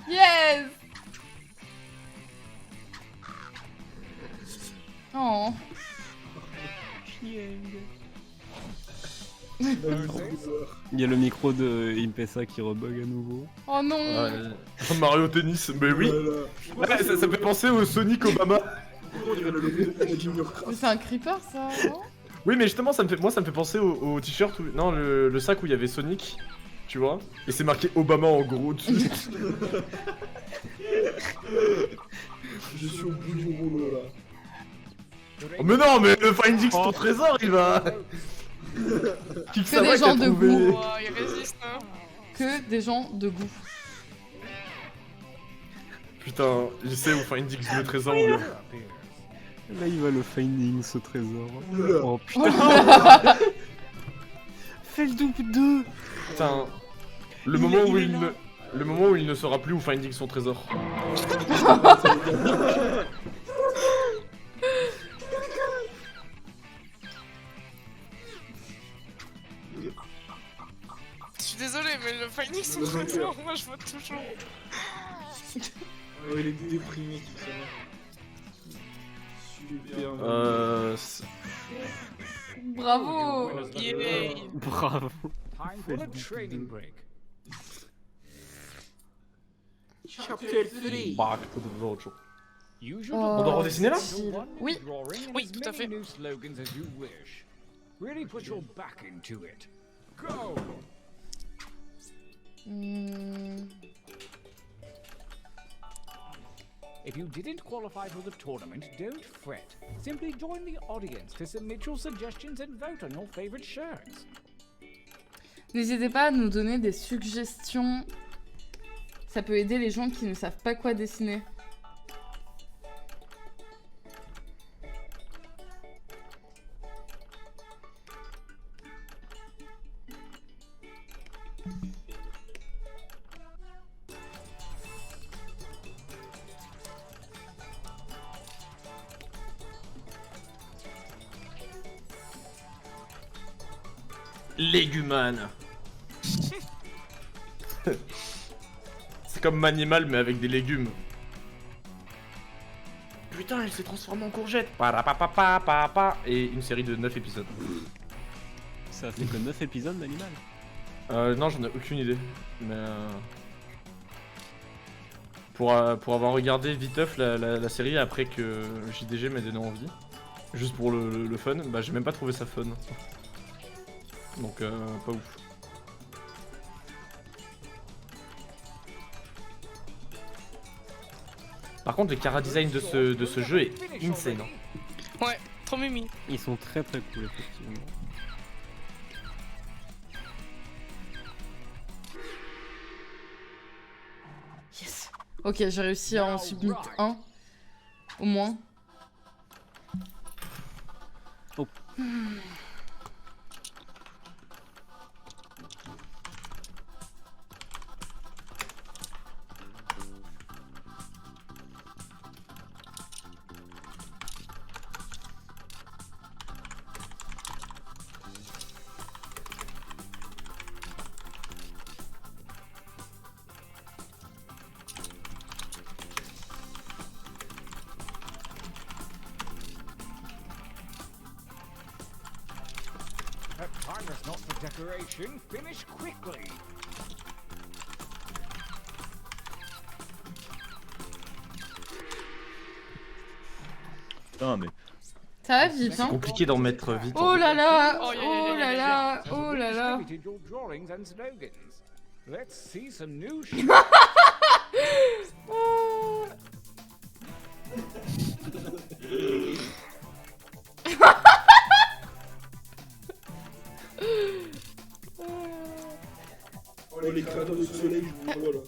Yes. Oh. Il y a le micro de Impesa qui rebug à nouveau. Oh non. Ouais. Mario Tennis, mais oui. Ouais, ça me fait penser au Sonic Obama. Mais c'est un creeper ça, non? Oui, mais justement, ça me fait penser au t-shirt, non, le sac où il y avait Sonic, tu vois, et c'est marqué Obama en gros dessus. Je suis au bout du rouleau là. Oh, mais non, mais le finding ton trésor, il va. Qui que ça Que va des gens qui a de trouvé goût. Oh, il résiste, hein. Que des gens de goût. Putain, je sais où finding le trésor. Ou le... Là, il va le finding ce trésor. Oula. Oh putain. Fais le double 2. Putain, le moment où il ne saura plus où finding son trésor. Je suis désolé, mais le finding son trésor, moi je vote toujours. Oh, il est déprimé tout ça. Super. Bravo. Yay. Bravo. Back to the dojo. Oh, On doit redessiner là? stylé. Oui. Oui, tout à fait. Hmm. If you didn't qualify for the tournament, don't fret. Simply join the audience to submit your suggestions and vote on your favorite shirts. N'hésitez pas à nous donner des suggestions. Ça peut aider les gens qui ne savent pas quoi dessiner. Légumane. C'est comme Manimal mais avec des légumes. Putain, elle s'est transformée en courgette. Parapapapapapa. Et une série de 9 épisodes. Ça fait que 9 épisodes d'animal. Non, j'en ai aucune idée. Mais pour avoir regardé viteuf la série après que JDG m'a donné envie, juste pour le fun, bah j'ai même pas trouvé ça fun. Donc pas ouf. Par contre, le chara design de ce jeu est insane. Hein. Ouais, trop mimi. Ils sont très très cool effectivement. Yes. Ok, j'ai réussi à en submit un. Au moins. That timer's not for decoration. Finish quickly. Putain, mais. Ça va vite, C'est hein? compliqué d'en mettre vite. Oh là là! Oh, Oh là là! Oh là là! Distributed your drawings and slogans. Let's see some new Oh. Oh, les créateurs de soleil, je vous vois là.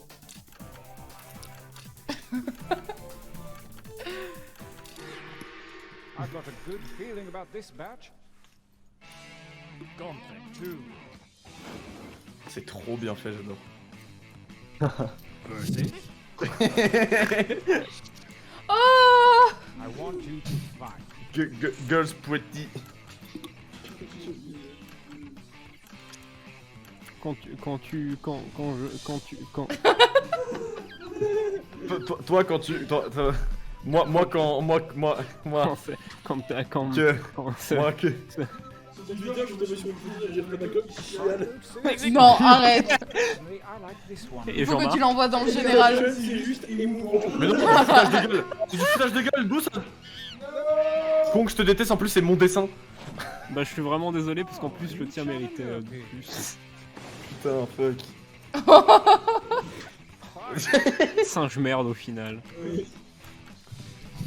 I've got a good feeling about this batch. Gauntlet 2. C'est trop bien fait, j'adore. Oh! I want you to fight. Girls pretty. Toi quand tu... Moi quand... Moi... Que... Sur Twitter, je suis tombé sur une photo de Jeffrey McCoy qui chiale. Non, arrête! Personally, I like this one. Et Faut que Jean-Marc tu l'envoies dans le général. C'est juste émouvant. Mais non, c'est du foutage de gueule. C'est du foutage de gueule, d'où ça? Con, je te déteste, en plus c'est mon dessin. Bah je suis vraiment désolé parce qu'en plus le tien méritait plus. Putain, fuck. Singe merde au final.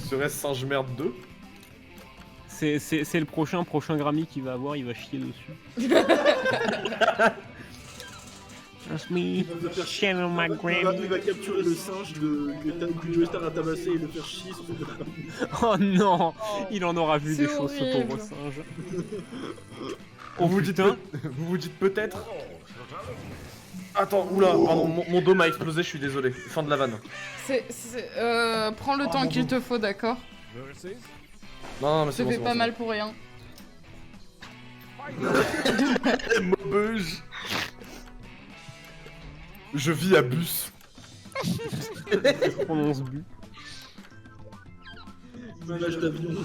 Serait-ce Singe Merde 2? C'est le prochain Grammy qu'il va avoir, il va chier dessus. That's me, shit on my Grammy. Il va capturer le singe que Joey Star a tabassé et le faire chier sur son Grammy. Oh non, il en aura vu C'est des choses ce horrible. pauvre singe. Vous vous dites peut-être... Attends, oula, pardon, mon dos m'a explosé, je suis désolé. Fin de la vanne. Prends le temps qu'il te faut, d'accord? Versus Non, mais Ça c'est bon, fait c'est pas bon, mal pour rien. Maubeuge. Je vis à bus. Je prononce bu. Image d'avion.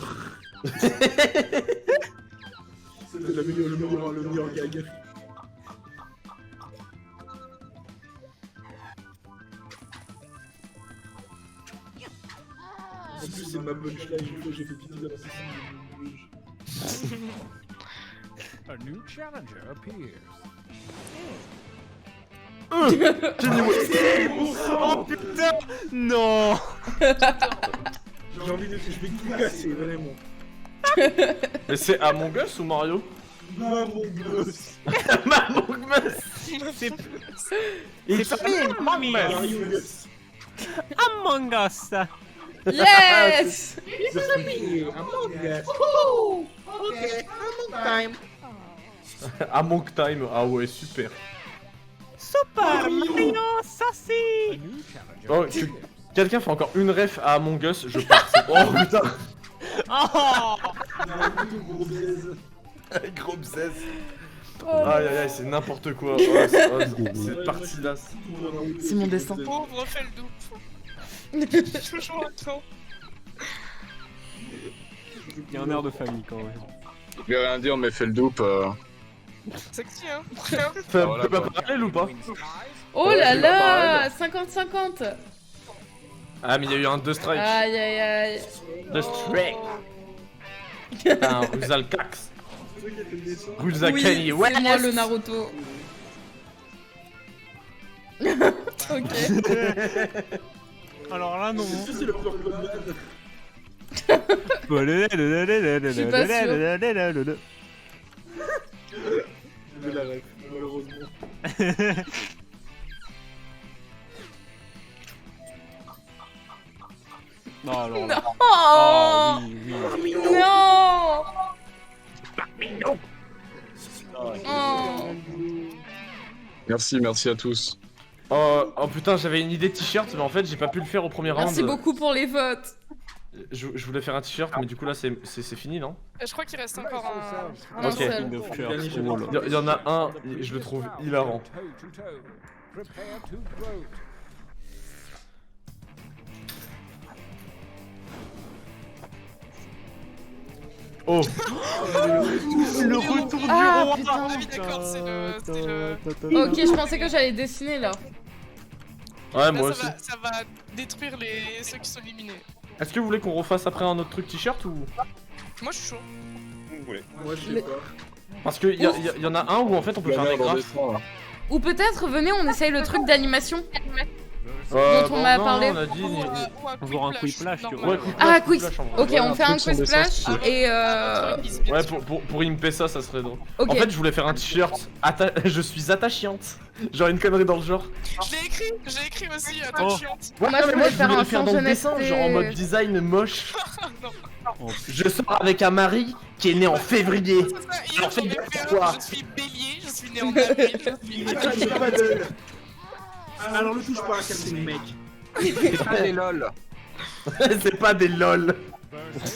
C'est le meilleur gag. En plus, c'est ma punchline, j'ai fait pitié d'assassin. a new challenger appears. Oh putain. Non. J'ai envie de... Je vais tout casser, vraiment. Mais c'est Among Us ou Mario? Among Us. Among Us. C'est Mario Us. Among Us. Yes! Among Us. Ok, Among Time, ah ouais, super. Super Mario A Sassy. new challenger Oh, appears. quelqu'un fait encore une ref à Among Us, je pars. Oh putain. Oh Gros baise. Gros bzez. Oh, Aïe aïe aïe, c'est n'importe quoi. Oh, cette partie-là. c'est mon destin. Pauvre Feldoop. Toujours à temps. Il y a un air de famille quand même. Je vais rien dire, mais fais le doupe. Sexy, hein. T'es pas parallèle ou pas? Oh là là! 50-50! Ah, mais il y a eu un 2 strike. Aïe aïe aïe. 2 strike. Un Ruzal Cax. Ruzal Oui, Kanye c'est West. moi le Naruto. Ok. Alors là non. Ça, c'est le Purple Man. Je suis pas sûr. Je la ref, malheureusement. Non alors. Là. Oh! Oh oui, oui. Non! Oh. Merci à tous. Oh putain, j'avais une idée de t-shirt, mais en fait j'ai pas pu le faire au premier round. Merci beaucoup pour les votes. Je voulais faire un t-shirt, mais du coup là c'est fini, non? Je crois qu'il reste encore un Ok. seul. Il y en a un, je le trouve hilarant. Oh. Le retour du Ah, roi. putain. Ah oui, d'accord, c'est le... Ok, je pensais que j'allais dessiner là. Ouais, Là, moi aussi. ça va détruire ceux qui sont éliminés. Est-ce que vous voulez qu'on refasse après un autre truc t-shirt ou... Moi, je suis chaud. Moi, je sais pas. Parce que y en a un où en fait on peut faire des graphes. Ou peut-être, venez, on essaye le truc d'animation. Dont on bon, m'a non, parlé. on a dit... On va avoir un quiplash, tu vois. Ouais, Ah, quick quick. flash, en vrai. Ok, Ouais, on un fait truc un sans quiz dessin, flash si tu veux. et Ouais, pour imper ça, ça serait drôle. Ok. En fait, je voulais faire un t-shirt. Je suis attachante. Genre une connerie dans le genre. J'ai écrit aussi, attends, chiante. Ouais, Moi, je mais voulais faire un dans sans le dessin, jeunesse. genre en mode design moche. Oh, Je sors avec un mari qui est né en février. C'est ça, et Alors, je fais vais gaffe, faire, quoi. je suis bélier, je suis né en avril, je suis Ah, j'ai pas de... Alors le touche pas à Captain mec. C'est pas des lol. C'est pas des lol.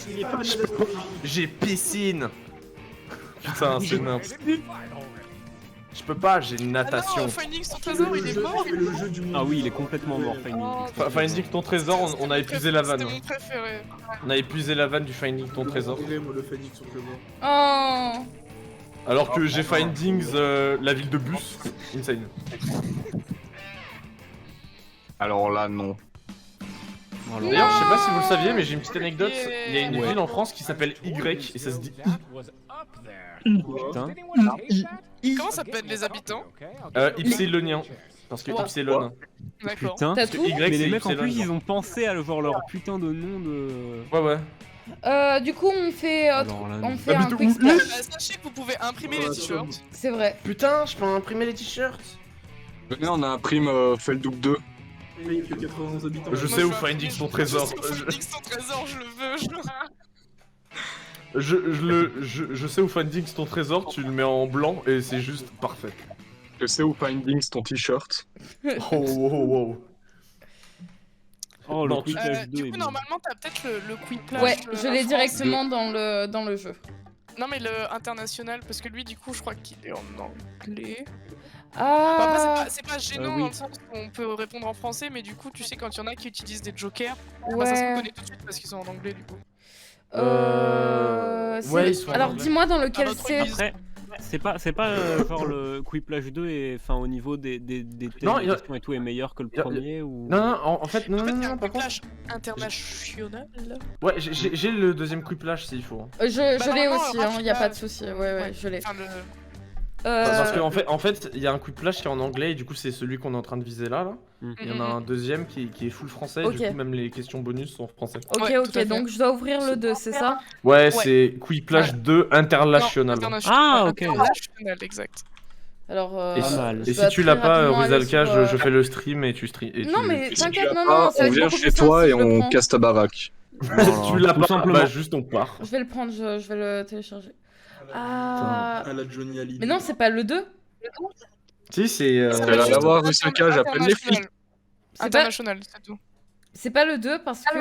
Il est pas de... J'ai piscine. Putain, c'est n'importe. Je peux pas, j'ai une Ah natation. non, Finding son trésor, il est mort. le jeu du monde. Ah oui, il est complètement mort, Finding. Finding ton trésor, on a épuisé la vanne. C'était mon préféré. On a épuisé la vanne du Finding ton trésor. Moi, le Phoenix sur le mort. Oh. Alors que j'ai Findings la ville de bus. Insane. Alors là, non. Alors, D'ailleurs, je sais pas si vous le saviez, mais j'ai une petite anecdote. Il y a une Ouais. ville en France qui s'appelle Y et ça se dit putain. Comment s'appellent les habitants? Ypsilonien. Parce que Ypsilon. D'accord. Putain. T'as Parce que tout Y Mais c'est les mecs en Ypsilon. plus ils ont pensé à genre leur putain de nom de... Ouais, ouais. Du coup, on fait, Alors là, on non. fait Ah, mais un de quick ouf. splash. Sachez que vous pouvez imprimer les t-shirts. C'est vrai. Putain, je peux imprimer les t-shirts. Venez, on a imprime Feldouk 2. Mec, 91 habitants. Je Moi, sais où veux Finding imprimer- ton trésor. Je sais où Finding son trésor, je le veux, Je sais où Finding ton trésor, tu le mets en blanc et c'est juste parfait. Je sais où Findings ton t-shirt. Oh, wow, wow. Oh le Non, tu- quiplash 2 Du est coup, bien. normalement, t'as peut-être le quiplash. Ouais, je l'ai France. directement dans le jeu. Non, mais le international, parce que lui, du coup, je crois qu'il est en anglais. Ah. Bah, après, c'est pas gênant oui. dans le sens où on peut répondre en français, mais du coup, tu sais, quand il y en a qui utilisent des jokers, bah, ça se Ouais. reconnaît tout de suite parce qu'ils sont en anglais, du coup. C'est- Ouais, ils sont en Alors anglais. dis-moi dans lequel À notre c'est. guise. Après, c'est pas genre le Quiplash 2 et enfin au niveau des thèmes, Non, des il y a- questions et tout est meilleur que le il y a- premier ou... Non, en fait, non, En fait, non, il y a non, un par contre. quiplash international. Ouais, j'ai le deuxième quiplash s'il faut. Je l'ai normalement, aussi, Raph, y a il pas a- de souci. Ouais, je l'ai. Enfin, le... Parce qu'en fait, il y a un quiplash qui est en anglais et du coup, c'est celui qu'on est en train de viser là. Mm. Il y en a un deuxième qui est full français, Ok. du coup, même les questions bonus sont en français. Ok, Ouais, tout à ok, fait. donc je dois ouvrir le 2, c'est ça? Ouais, c'est quiplash 2 international. Ah, ok. International, exact. Alors. Et, Pas mal. je et dois si tu l'as très pas, rapidement aller Rusalka, sur, je fais le stream et tu stream. Non, mais Et si t'inquiète, tu l'as non, pas, ça va on être vient beaucoup chez plus toi simple et si je le on prends. casse ta baraque. tu l'as tout pas, simplement. bah juste on part. Je vais le prendre, je vais le télécharger. Ah. À la Johnny Hallyday. Mais non, c'est pas le 2. Si, c'est. Ça Elle va va juste l'avoir, être Rusalka, j'appelle les flics. C'est pas, International, c'est tout. c'est pas le 2 parce que.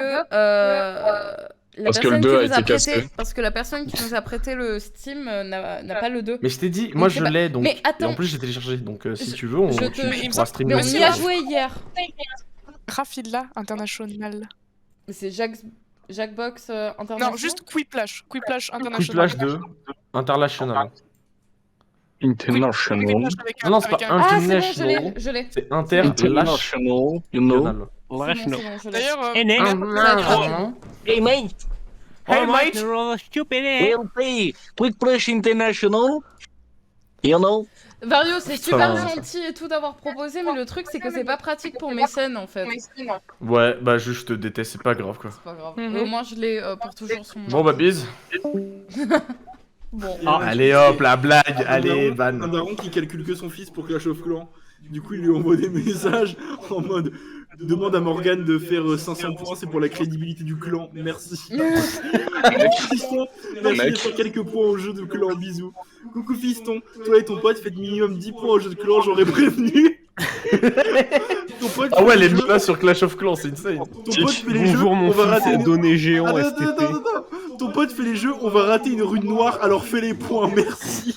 La Parce que le personne 2 qui a nous été prêté, cassé. parce que la personne qui nous a prêté le Steam n'a pas le 2. Mais je t'ai dit, moi Donc, je c'est pas- l'ai donc. Mais Et attends. en plus j'ai téléchargé donc si Je- tu veux, je te- tu Mais il me pourras semble- streamer Mais on aussi. y a joué hier. Rafilla International. C'est Jackbox International. Non, juste Quiplash. Quiplash International. Quiplash 2 international. International. Quiplash avec un- Non, c'est avec pas un- Ah, c'est bon, international. je l'ai. C'est international. International, you know. C'est bon, je l'ai. D'ailleurs, Eh, Nick. Hey mate, Hey mate. Stupid, eh? we'll play Quick International. You know. Vario, c'est super Putain. gentil et tout d'avoir proposé, mais le truc c'est que c'est pas pratique pour mes scènes en fait. Ouais, bah je te déteste, c'est pas grave quoi. C'est pas grave. Mhm. Au moins je l'ai pour toujours sur mon. Bon bah bise. Bon. Ah, Allez hop, la blague, Un allez, daron- Un ban. daron qui calcule que son fils pour Clash of Clans. Du coup, il lui envoie des messages en mode demande à Morgane de faire 500 points, c'est pour la crédibilité du clan, merci. Fiston, merci de faire quelques points au jeu de clan, bisous. Coucou Fiston, toi et ton pote faites minimum 10 points au jeu de clan, j'aurais prévenu. Ton pote Ah ouais, fait les le jeu- menaces sur Clash of Clans, c'est insane. Ton pote fait les jeux, Bonjour mon on va fils, rater une... donné géant Attends, STP. attends. Ton pote fait les jeux, on va rater une rune noire, alors fais les points, merci.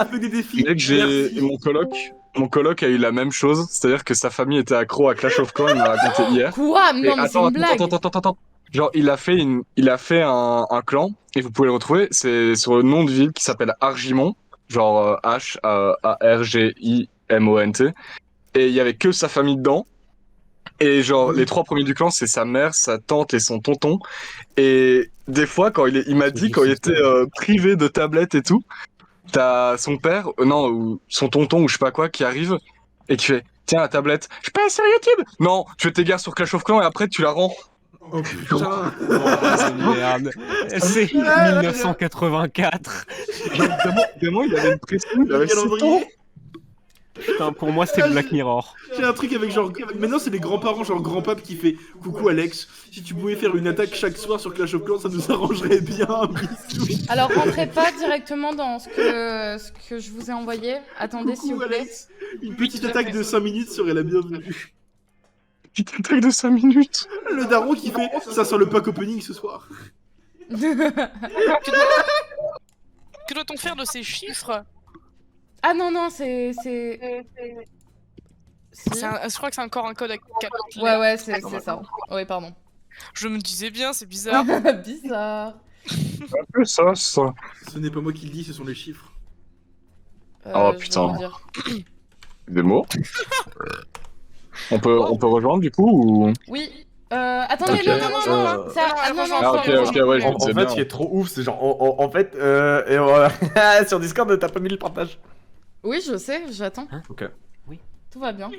Fais des défis, Mec, merci. mon coloc a eu la même chose, c'est-à-dire que sa famille était accro à Clash of Clans, il m'a raconté hier. Quoi? Et Non, mais c'est une blague. attends. Genre, il a fait un clan, et vous pouvez le retrouver, c'est sur le nom de ville qui s'appelle Argimont, genre H-A-R-G-I-M-O-N-T, et il y avait que sa famille dedans, et genre, les 3 premiers du clan, c'est sa mère, sa tante et son tonton, et des fois, il m'a dit, quand il était privé de tablette et tout, t'as son père, ou son tonton ou je sais pas quoi, qui arrive, et qui fait, tiens, la tablette, je passe sur YouTube! Non, tu fais tes gars sur Clash of Clans, et après, tu la rends. Oh putain. Merde. C'est 1984. Vraiment, il avait une pression, il avait 7 ans. Calendrier. Putain, pour moi c'était Black Mirror. J'ai un truc avec genre... Maintenant c'est les grands-parents, genre grand-pape qui fait « Coucou Alex, si tu pouvais faire une attaque chaque soir sur Clash of Clans, ça nous arrangerait bien, bisous. Alors, rentrez pas directement dans ce que je vous ai envoyé. Attendez, s'il vous Coucou plaît. Alex, une petite attaque de 5 minutes serait la bienvenue. » Petite attaque de 5 minutes. Le daron qui fait « Ça sent le pack opening ce soir. Que doit-on faire de ces chiffres? Ah non, non, c'est... Si. Je crois que c'est encore un code à 4 lettres. Ouais, c'est ça. Oui, pardon. Je me disais bien, c'est bizarre. Bizarre. Un peu ça. Ce n'est pas moi qui le dis, ce sont les chiffres. Oh, Je vais putain. vous dire. Des mots. On peut rejoindre du coup ou... Oui. Attendez, Ok. non. Ça... Ah non, Ah, ok, ouais, je me En disais fait, bien. ce qui est trop ouf, c'est genre, en fait, et voilà. Sur Discord, t'as pas mis le partage. Oui, je sais, j'attends. Ok. Tout va bien.